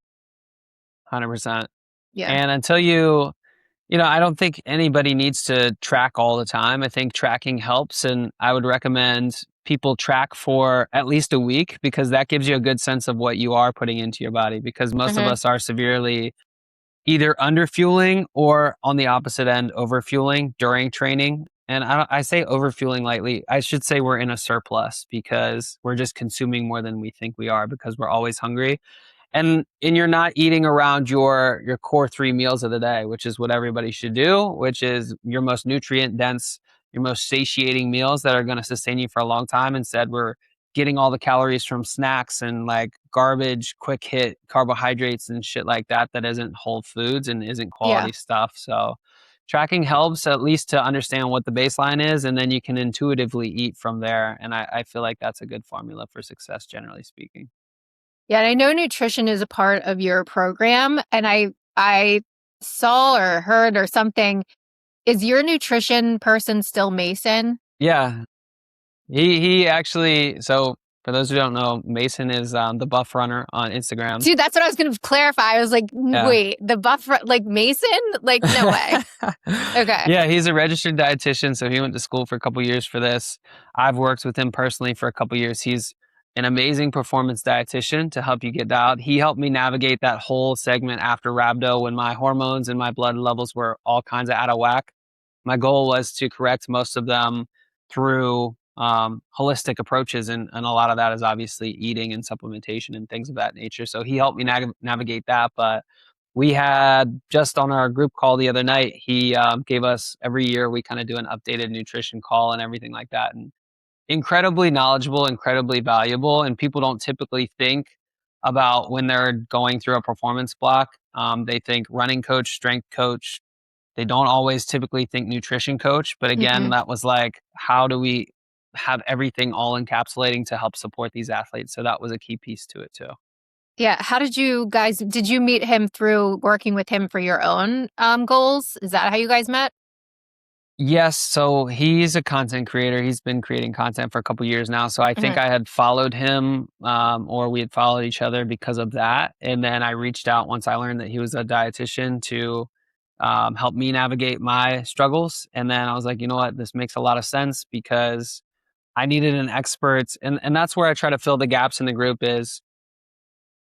100%. Yeah. And until I don't think anybody needs to track all the time. I think tracking helps. And I would recommend people track for at least a week, because that gives you a good sense of what you are putting into your body, because most of Hmm. us are severely either under fueling or on the opposite end, over fueling during training. And I say over fueling lightly. I should say we're in a surplus because we're just consuming more than we think we are because we're always hungry. And you're not eating around your core 3 meals of the day, which is what everybody should do, which is your most nutrient dense, your most satiating meals that are going to sustain you for a long time. Instead, we're getting all the calories from snacks and like garbage quick hit carbohydrates and shit like that isn't whole foods and isn't Yeah. quality stuff. So tracking helps at least to understand what the baseline is, and then you can intuitively eat from there. And I feel like that's a good formula for success, generally speaking. Yeah, and I know nutrition is a part of your program, and I saw or heard or something. Is your nutrition person still Mason? Yeah. He actually, so for those who don't know, Mason is the buff runner on Instagram. Dude, that's what I was going to clarify. I was like, Yeah. wait, like Mason? Like, no way. Okay. Yeah, he's a registered dietitian, so he went to school for a couple years for this. I've worked with him personally for a couple years. He's an amazing performance dietitian to help you get dialed. He helped me navigate that whole segment after rhabdo when my hormones and my blood levels were all kinds of out of whack. My goal was to correct most of them through holistic approaches, and a lot of that is obviously eating and supplementation and things of that nature. So he helped me navigate that. But we had just on our group call the other night, he gave us every year we kind of do an updated nutrition call and everything like that. And incredibly knowledgeable, incredibly valuable. And people don't typically think about when they're going through a performance block. They think running coach, strength coach. They don't always typically think nutrition coach. But again, Mm-mm. that was like, how do we have everything all encapsulating to help support these athletes? So that was a key piece to it too. Yeah. How did you meet him through working with him for your own goals? Is that how you guys met? Yes, so he's a content creator. He's been creating content for a couple years now. So I think Hmm. I had followed him, or we had followed each other because of that. And then I reached out once I learned that he was a dietitian to help me navigate my struggles. And then I was like, you know what, this makes a lot of sense because I needed an expert, and that's where I try to fill the gaps in the group. Is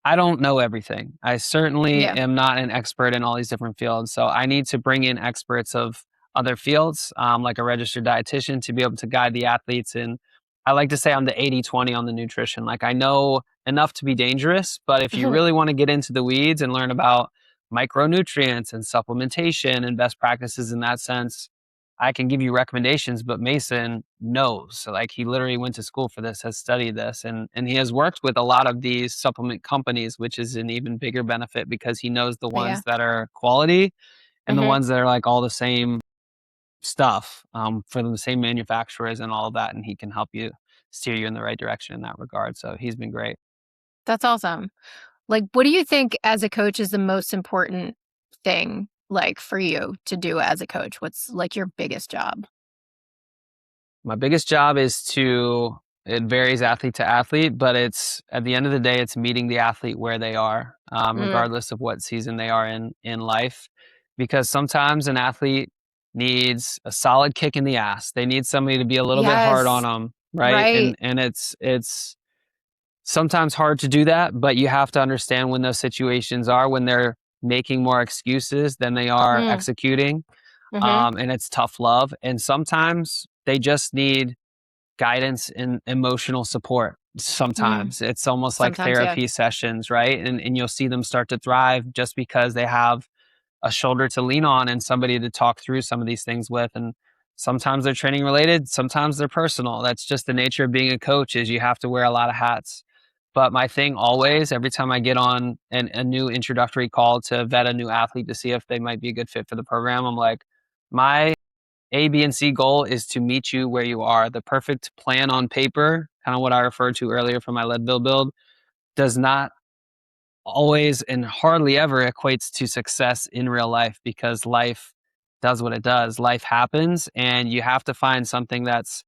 I don't know everything. I certainly Yeah. am not an expert in all these different fields. So I need to bring in experts of other fields, like a registered dietitian, to be able to guide the athletes. And I like to say I'm the 80/20 on the nutrition. Like I know enough to be dangerous, but if you really want to get into the weeds and learn about micronutrients and supplementation and best practices in that sense, I can give you recommendations, but Mason knows. So like he literally went to school for this, has studied this, and he has worked with a lot of these supplement companies, which is an even bigger benefit because he knows the Yeah. ones that are quality and the Hmm. ones that are like all the same stuff, for the same manufacturers and all of that, and he can help you steer you in the right direction in that regard. So he's been great. That's awesome. Like, what do you think as a coach is the most important thing, like, for you to do as a coach? What's like your biggest job? My biggest job is to it varies athlete to athlete, but it's at the end of the day, it's meeting the athlete where they are, Mm. regardless of what season they are in life. Because sometimes an athlete needs a solid kick in the ass. They need somebody to be a little bit hard on Yes. them, right? Right. And it's sometimes hard to do that, but you have to understand when those situations are when they're making more excuses than they are Mm. executing, Hmm. and it's tough love. And sometimes they just need guidance and emotional support. Mm. Sometimes it's almost like Sometimes, yeah. therapy sessions, right? And you'll see them start to thrive just because they have a shoulder to lean on and somebody to talk through some of these things with. And sometimes they're training related, sometimes they're personal. That's just the nature of being a coach, is you have to wear a lot of hats. But my thing always, every time I get on a new introductory call to vet a new athlete to see if they might be a good fit for the program, I'm like, my A, B, and C goal is to meet you where you are. The perfect plan on paper, kind of what I referred to earlier from my Leadville build, does not always and hardly ever equates to success in real life, because life does what it does. Life happens, and you have to find something that's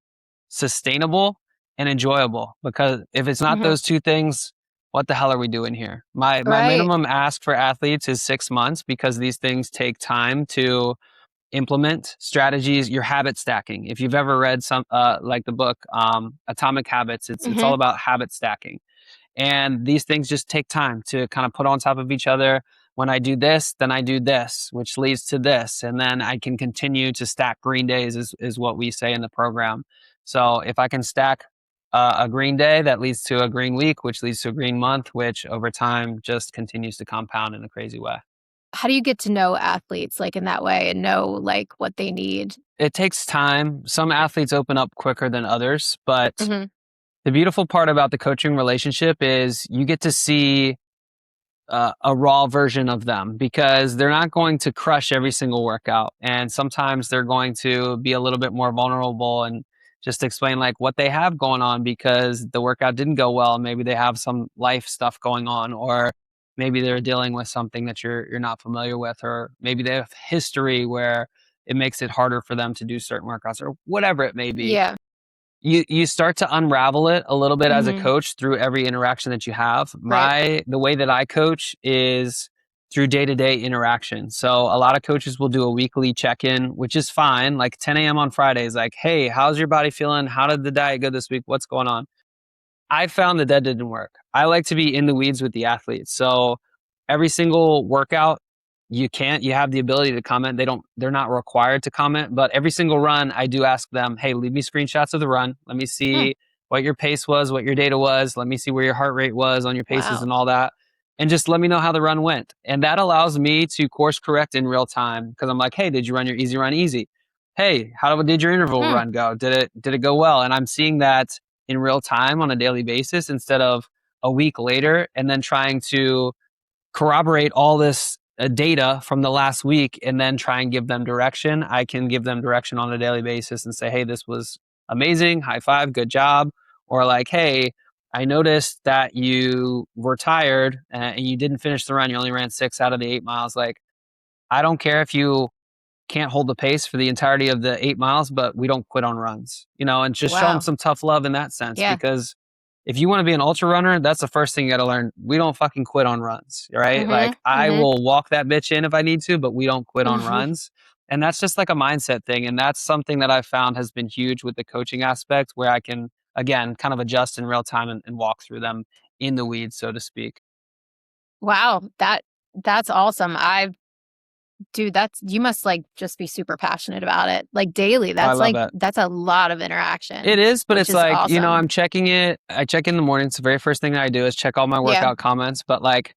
sustainable and enjoyable. Because if it's not Hmm. those two things, what the hell are we doing here? My Right. minimum ask for athletes is 6 months, because these things take time to implement strategies. Your habit stacking. If you've ever read some like the book Atomic Habits, it's all Hmm. about habit stacking. And these things just take time to kind of put on top of each other. When I do this, then I do this, which leads to this. And then I can continue to stack green days, is what we say in the program. So if I can stack a green day, that leads to a green week, which leads to a green month, which over time just continues to compound in a crazy way. How do you get to know athletes like in that way and know like what they need? It takes time. Some athletes open up quicker than others, but Hmm. the beautiful part about the coaching relationship is you get to see a raw version of them, because they're not going to crush every single workout. And sometimes they're going to be a little bit more vulnerable and just explain like what they have going on because the workout didn't go well. Maybe they have some life stuff going on, or maybe they're dealing with something that you're not familiar with, or maybe they have history where it makes it harder for them to do certain workouts, or whatever it may be. Yeah. You start to unravel it a little bit as a Hmm. coach through every interaction that you have. Right. The way that I coach is through day-to-day interaction. So a lot of coaches will do a weekly check-in, which is fine, like 10 a.m. on Fridays, like, hey, how's your body feeling? How did the diet go this week? What's going on? I found that didn't work. I like to be in the weeds with the athletes. So every single workout, you have the ability to comment. They're not required to comment, but every single run I do ask them, hey, leave me screenshots of the run. Let me Hmm. see what your pace was, what your data was. Let me see where your heart rate was on your paces Wow. and all that. And just let me know how the run went. And that allows me to course correct in real time because I'm like, hey, did you run your easy run easy? Hey, how did your interval Hmm. run go? Did it go well? And I'm seeing that in real time on a daily basis instead of a week later and then trying to corroborate all this data from the last week and then try and give them direction. I can give them direction on a daily basis and say, hey, this was amazing. High five. Good job. Or like, hey, I noticed that you were tired and you didn't finish the run. You only ran 6 out of the 8 miles. Like, I don't care if you can't hold the pace for the entirety of the 8 miles, but we don't quit on runs, and just show them Wow. some tough love in that sense. Yeah. Because if you want to be an ultra runner, that's the first thing you got to learn. We don't fucking quit on runs, right? Mm-hmm. Like I Mm-hmm. will walk that bitch in if I need to, but we don't quit on Mm-hmm. runs. And that's just like a mindset thing. And that's something that I've found has been huge with the coaching aspect where I can, again, kind of adjust in real time and walk through them in the weeds, so to speak. Wow. That's awesome. Dude, you must like just be super passionate about it. Like daily. I love it. That's a lot of It interaction, is, but which it's is like, awesome. I'm checking it. I check in the mornings. The very first thing I do is check all my Yeah. workout comments, but like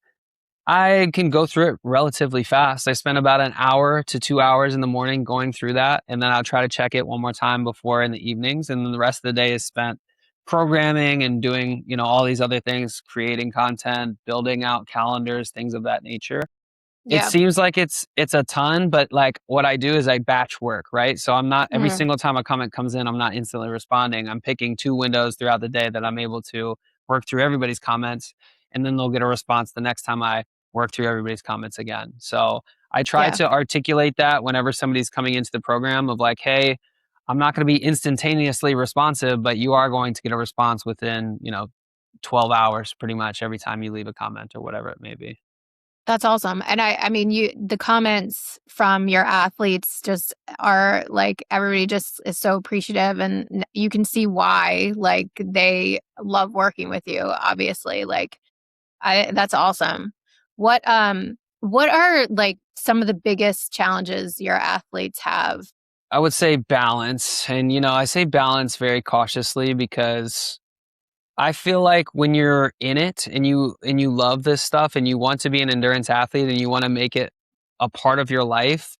I can go through it relatively fast. I spend about an hour to 2 hours in the morning going through that. And then I'll try to check it one more time before in the evenings. And then the rest of the day is spent programming and doing, all these other things, creating content, building out calendars, things of that nature. It Yeah. seems like it's a ton, but like what I do is I batch work, right? So I'm not every Mm-hmm. single time a comment comes in, I'm not instantly responding. I'm picking 2 windows throughout the day that I'm able to work through everybody's comments, and then they'll get a response the next time I work through everybody's comments again. So I try Yeah. to articulate that whenever somebody's coming into the program of like, hey, I'm not going to be instantaneously responsive, but you are going to get a response within, 12 hours pretty much every time you leave a comment or whatever it may be. That's awesome. And I mean, the comments from your athletes just are like everybody just is so appreciative and you can see why like they love working with you, obviously. Like that's awesome. What are like some of the biggest challenges your athletes have? I would say balance. And, I say balance very cautiously because I feel like when you're in it and you love this stuff and you want to be an endurance athlete and you want to make it a part of your life,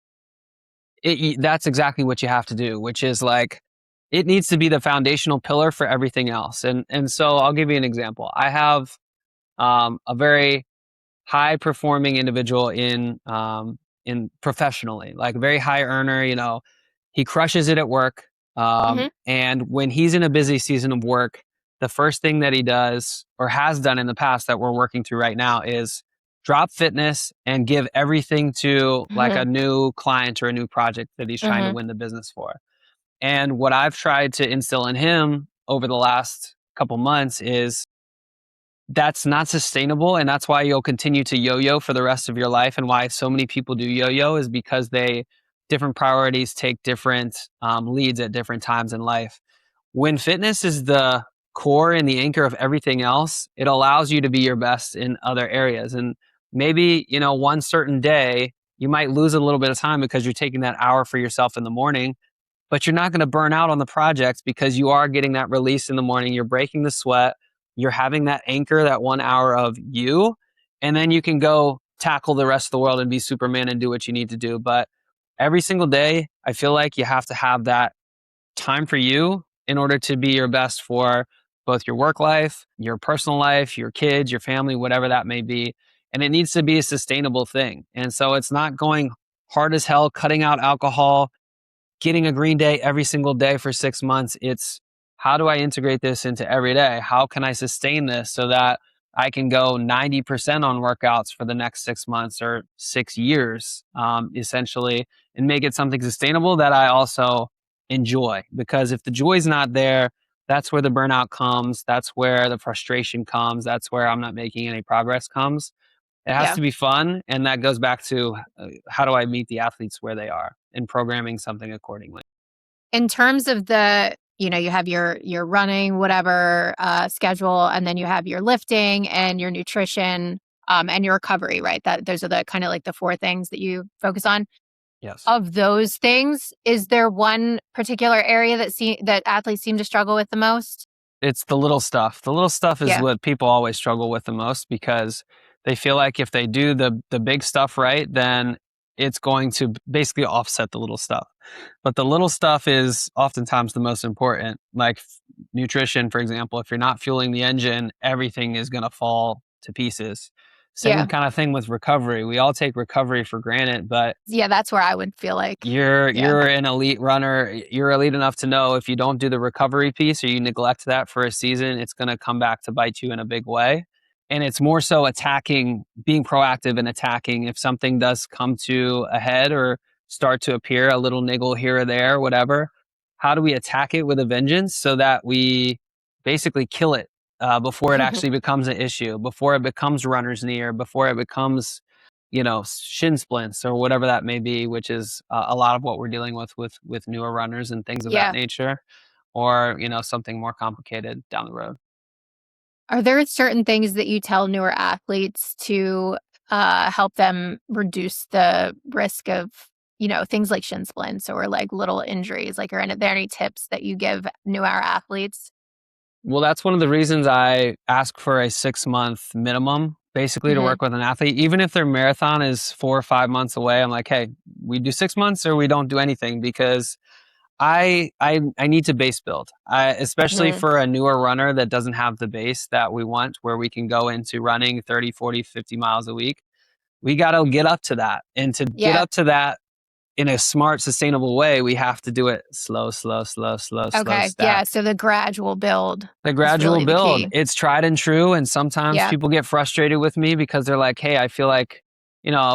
that's exactly what you have to do, which is like it needs to be the foundational pillar for everything else. And so I'll give you an example. I have a very high performing individual in professionally, like a very high earner. He crushes it at work. Hmm. And when he's in a busy season of work, the first thing that he does or has done in the past that we're working through right now is drop fitness and give everything to like Hmm. a new client or a new project that he's trying to Hmm. win the business for. And what I've tried to instill in him over the last couple months is that's not sustainable, and that's why you'll continue to yo-yo for the rest of your life, and why so many people do yo-yo is because different priorities take different leads at different times in life. When fitness is the core and the anchor of everything else, it allows you to be your best in other areas. And maybe, one certain day you might lose a little bit of time because you're taking that hour for yourself in the morning, but you're not going to burn out on the projects because you are getting that release in the morning. You're breaking the sweat. You're having that anchor, that 1 hour of you, and then you can go tackle the rest of the world and be Superman and do what you need to do. But every single day, I feel like you have to have that time for you in order to be your best for both your work life, your personal life, your kids, your family, whatever that may be. And it needs to be a sustainable thing. And so it's not going hard as hell, cutting out alcohol, getting a green day every single day for 6 months. It's how do I integrate this into every day? How can I sustain this so that I can go 90% on workouts for the next 6 months or 6 years, essentially, and make it something sustainable that I also enjoy? Because if the joy's not there, that's where the burnout comes. That's where the frustration comes. That's where I'm not making any progress comes. It has Yeah. to be fun, and that goes back to how do I meet the athletes where they are and programming something accordingly. In terms of you have your running, whatever schedule, and then you have your lifting and your nutrition. and your recovery, right? Those are the kind of like the 4 things that you focus on. Yes. Of those things, is there one particular area that athletes seem to struggle with the most? It's the little stuff. The little stuff is Yeah. what people always struggle with the most because they feel like if they do the big stuff right, then it's going to basically offset the little stuff. But the little stuff is oftentimes the most important. Like nutrition, for example, if you're not fueling the engine, everything is going to fall to pieces. Same Yeah. kind of thing with recovery. We all take recovery for granted, but Yeah, that's where I would feel like, yeah. you're an elite runner. You're elite enough to know if you don't do the recovery piece or you neglect that for a season, it's going to come back to bite you in a big way. And it's more so attacking, being proactive and attacking. If something does come to a head or start to appear, a little niggle here or there, whatever, how do we attack it with a vengeance so that we basically kill it before it actually becomes an issue, before it becomes runner's knee, or before it becomes shin splints or whatever that may be, which is a lot of what we're dealing with newer runners and things of that Yeah. nature, or something more complicated down the road. Are there certain things that you tell newer athletes to help them reduce the risk of, things like shin splints or like little injuries? Like, are there any tips that you give newer athletes? Well, that's one of the reasons I ask for a 6-month minimum, basically, to Hmm. work with an athlete. Even if their marathon is 4 or 5 months away, I'm like, hey, we do 6 months or we don't do anything, because I need to base build. Especially Hmm. for a newer runner that doesn't have the base that we want, where we can go into running 30, 40, 50 miles a week. We got to get up to that. And to get Yeah. up to that in a smart, sustainable way, we have to do it slow, slow, slow, slow, slow Okay. Yeah. stacked. So the gradual build The is gradual really the build, key. it's tried and true. And sometimes Yeah. people get frustrated with me because they're like, hey, I feel like,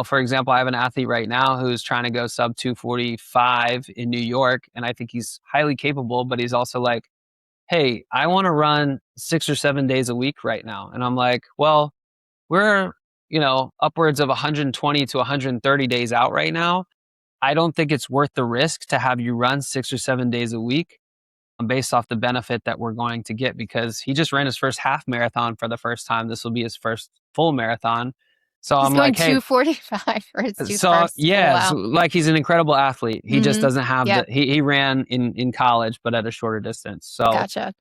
for example, I have an athlete right now who's trying to go sub 245 in New York. And I think he's highly capable, but he's also like, hey, I want to run 6 or 7 days a week right now. And I'm like, well, we're, upwards of 120 to 130 days out right now. I don't think it's worth the risk to have you run 6 or 7 days a week based off the benefit that we're going to get, because he just ran his first half marathon for the first time. This will be his first full marathon. So He's I'm going like, hey, 245 for his so first. Oh, yeah, so, wow. like, he's an incredible athlete. He just Hmm. doesn't have Yeah. he ran in college, but at a shorter distance. So Gotcha.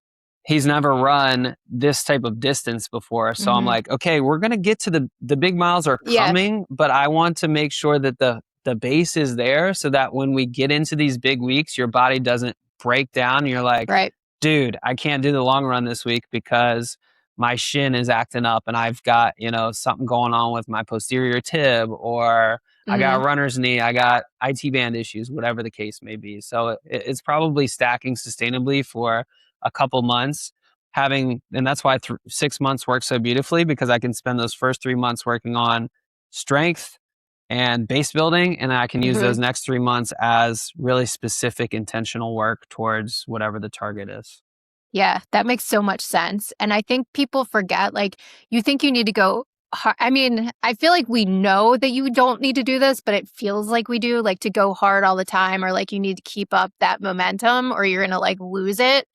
he's never run this type of distance before. So I'm Hmm. like, okay, we're gonna get to the big miles are Yeah. coming, but I want to make sure that the base is there so that when we get into these big weeks, your body doesn't break down. You're like, Right. dude, I can't do the long run this week because my shin is acting up and I've got, something going on with my posterior tib, or I Hmm. got runner's knee, I got IT band issues, whatever the case may be. So it's probably stacking sustainably for a couple months, and that's why 6 months works so beautifully, because I can spend those first 3 months working on strength and base building, and I can use Hmm. those next 3 months as really specific intentional work towards whatever the target is. Yeah, that makes so much sense. And I think people forget, like, you think you need to go hard. I mean, I feel like we know that you don't need to do this, but it feels like we do, like to go hard all the time, or like you need to keep up that momentum or you're going to like lose it.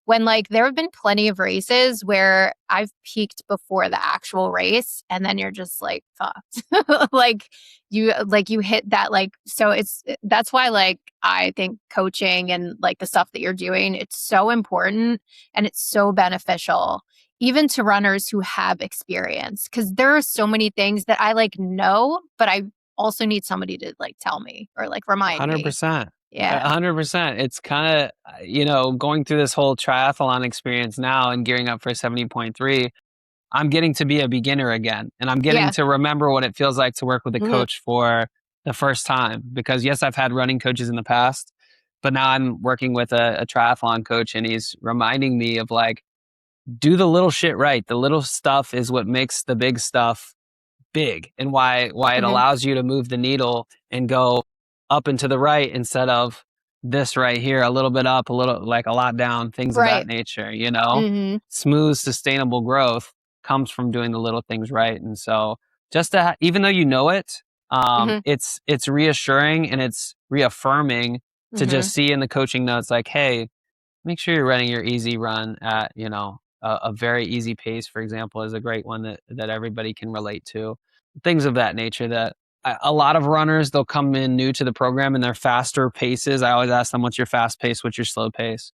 When like there have been plenty of races where I've peaked before the actual race and then you're just like fucked. Like you hit that, like, so that's why like I think coaching and like the stuff that you're doing, it's so important and it's so beneficial even to runners who have experience, because there are so many things that I like know, but I also need somebody to like tell me or like remind me. 100%. Yeah. 100%. It's kind of, going through this whole triathlon experience now and gearing up for 70.3. I'm getting to be a beginner again, and I'm getting Yeah. to remember what it feels like to work with a Hmm. coach for the first time. Because yes, I've had running coaches in the past, but now I'm working with a triathlon coach, and he's reminding me of like, do the little shit right. The little stuff is what makes the big stuff big, and why it Hmm. allows you to move the needle and go up and to the right instead of this right here, a little bit up, a little, like, a lot down, things of that Right. nature. Hmm. Smooth, sustainable growth comes from doing the little things right. And so just to even though you know it, Hmm. it's reassuring and it's reaffirming to Hmm. just see in the coaching notes like, hey, make sure you're running your easy run at, a very easy pace, for example, is a great one that everybody can relate to. Things of that nature that a lot of runners, they'll come in new to the program and their faster paces. I always ask them, what's your fast pace? What's your slow pace?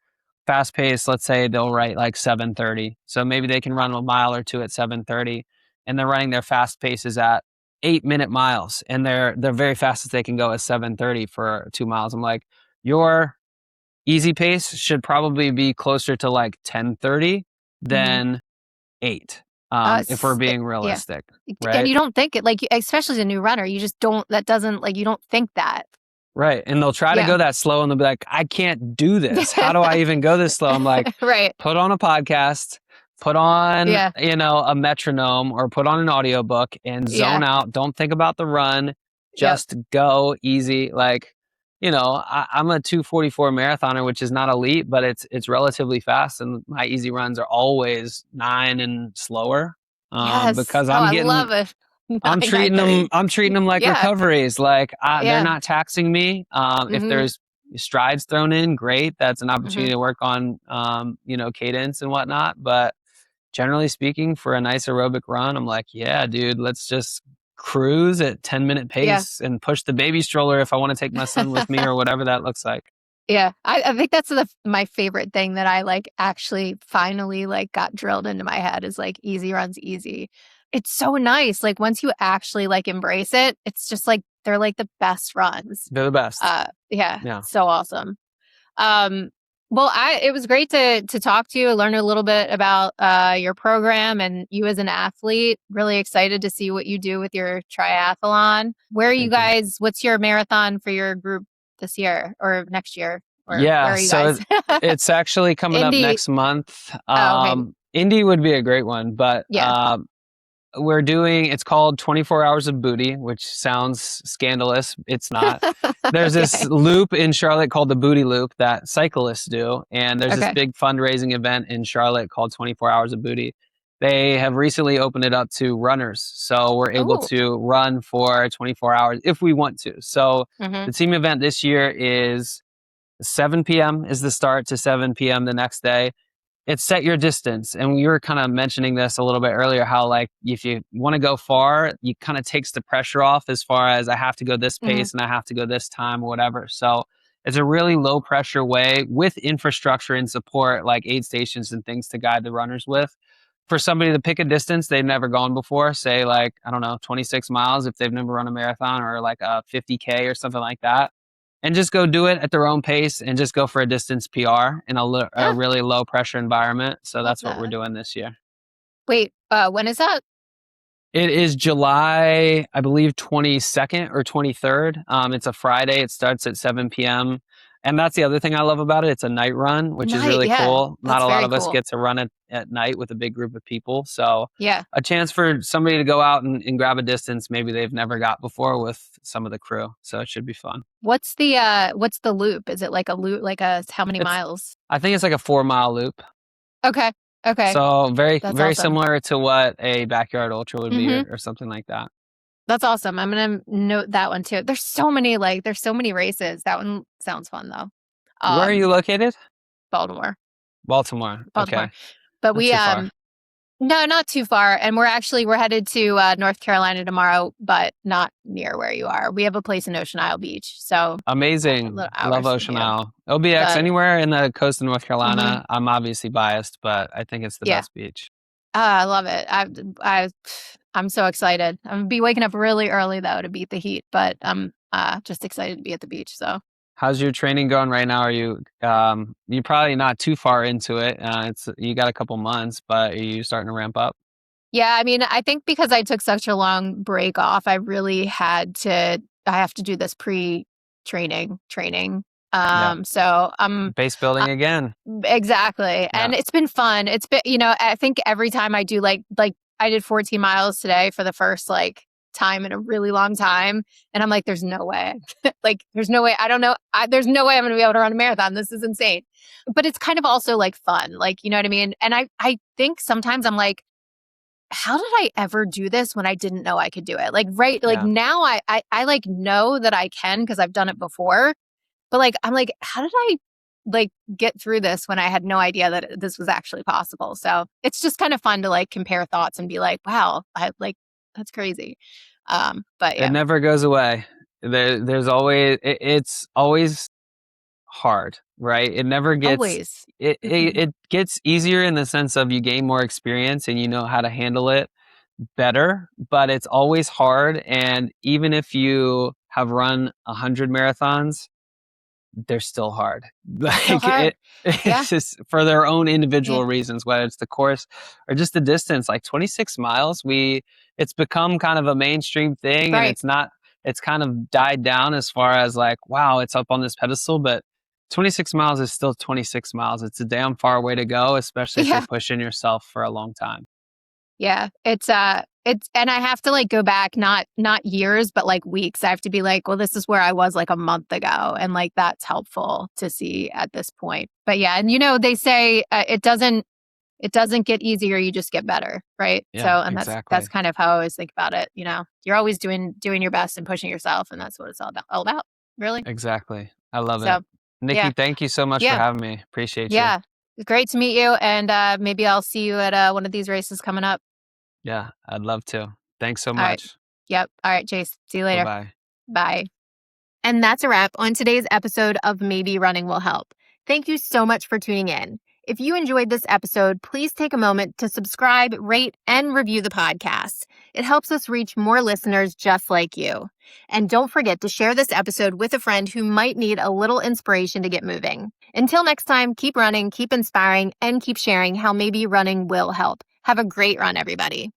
Fast pace, let's say they'll write like 7:30. So maybe they can run a mile or two at 7:30 and they're running their fast paces at 8-minute miles and they're very fastest they can go is 7:30 for 2 miles. I'm like, your easy pace should probably be closer to like 10:30 than 8. If we're being Yeah. realistic, And right? you don't think it, like, especially as a new runner, you just don't, that doesn't, like, you don't think that. Right. And they'll try to go that slow and they'll be like, I can't do this. How do I even go this slow? I'm like, Right. put on a podcast, put on, Yeah. a metronome or put on an audiobook and zone out. Don't think about the run. Just go easy. Like, I'm a 2:44 marathoner, which is not elite, but it's relatively fast. And my easy runs are always 9 and slower. Yes. Because I love it. I'm treating them like recoveries. Like they're not taxing me. If there's strides thrown in, great. That's an opportunity to work on, cadence and whatnot. But generally speaking, for a nice aerobic run, I'm like, yeah, dude, let's just cruise at 10-minute pace and push the baby stroller if I want to take my son with me or whatever that looks like. Yeah, I think that's my favorite thing that I like actually finally like got drilled into my head is like easy runs easy. It's so nice. Like once you actually like embrace it, it's just like they're like the best runs. They're the best. Yeah. So awesome. Well, it was great to talk to you, learn a little bit about your program and you as an athlete. Really excited to see what you do with your triathlon. Where are you guys? What's your marathon for your group this year or next year? Or where are you guys? It's actually coming up next month. Indy would be a great one, but it's called 24 Hours of Booty, which sounds scandalous. It's not. There's this loop in Charlotte called the Booty Loop that cyclists do. And there's this big fundraising event in Charlotte called 24 Hours of Booty. They have recently opened it up to runners. So we're able to run for 24 hours if we want to. So the team event this year is 7 p.m. is the start to 7 p.m. the next day. It's set your distance. And we were kind of mentioning this a little bit earlier, how like if you want to go far, you kind of takes the pressure off as far as I have to go this pace and I have to go this time or whatever. So it's a really low pressure way with infrastructure and support like aid stations and things to guide the runners with. For somebody to pick a distance they've never gone before, say like, I don't know, 26 miles if they've never run a marathon or like a 50K or something like that. And just go do it at their own pace and just go for a distance PR in a really low pressure environment. So that's what we're doing this year. Wait, when is that? It is July, I believe, 22nd or 23rd. It's a Friday. It starts at 7 p.m. And that's the other thing I love about it. It's a night run, which is really cool. Not a lot of us get to run it at night with a big group of people. So a chance for somebody to go out and grab a distance maybe they've never got before with some of the crew. So it should be fun. What's the loop? Is it like a loop, like how many miles? I think it's like a 4-mile loop. Okay. So very awesome. Similar to what a backyard ultra would be or something like that. That's awesome. I'm going to note that one too. There's so many races. That one sounds fun though. Where are you located? Baltimore. Okay. But no, not too far. And we're headed to North Carolina tomorrow, but not near where you are. We have a place in Ocean Isle Beach. So amazing. Love Ocean Isle. OBX, anywhere in the coast of North Carolina. I'm obviously biased, but I think it's the best beach. I love it. I'm so excited. I'm gonna be waking up really early though to beat the heat, but I'm just excited to be at the beach. So how's your training going right now? Are you you're probably not too far into it. You got a couple months, but are you starting to ramp up? Yeah, I mean, I think because I took such a long break off, I really I have to do this pre-training training. So I'm base building again. Exactly. Yeah. And it's been fun. It's been, I think every time I do like I did 14 miles today for the first time in a really long time. And I'm like, there's no way. There's no way. I don't know. There's no way I'm going to be able to run a marathon. This is insane. But it's kind of also fun. You know what I mean? And I think sometimes I'm like, how did I ever do this when I didn't know I could do it? Now I know that I can because I've done it before. But I'm like, how did I like get through this when I had no idea that this was actually possible. So it's just kind of fun to like compare thoughts and be like, wow, that's crazy. But yeah, It never goes away. There's always, it's always hard, right? It never gets, always. it gets easier in the sense of you gain more experience and you know how to handle it better, but it's always hard. And even if you have run 100 marathons, they're still hard. It's still Like hard. Yeah. it's just for their own Yeah. individual reasons, whether it's the course or just the distance. Like 26 miles, it's become kind of a mainstream thing, and Right. it's kind of died down as far as like, wow, it's up on this pedestal, but 26 miles is still 26 miles. It's a damn far way to go, especially if you're Yeah. pushing yourself for a long time. Yeah. It's and I have to like go back not years, but like weeks. I have to be like, well, this is where I was like a month ago. And like that's helpful to see at this point. But yeah, and they say it doesn't get easier, you just get better, right? So, Yeah, and exactly. that's kind of how I always think about it. You're always doing your best and pushing yourself, and that's what it's all about, really. Exactly. I love So, it. Nikki, yeah, thank you so much for yeah, having me. Appreciate you. yeah. It's great to meet you, and maybe I'll see you at one of these races coming up. Yeah, I'd love to. Thanks so All right. much. Yep. All right, Chase. See you later. Bye-bye. Bye. And that's a wrap on today's episode of Maybe Running Will Help. Thank you so much for tuning in. If you enjoyed this episode, please take a moment to subscribe, rate, and review the podcast. It helps us reach more listeners just like you. And don't forget to share this episode with a friend who might need a little inspiration to get moving. Until next time, keep running, keep inspiring, and keep sharing how maybe running will help. Have a great run, everybody.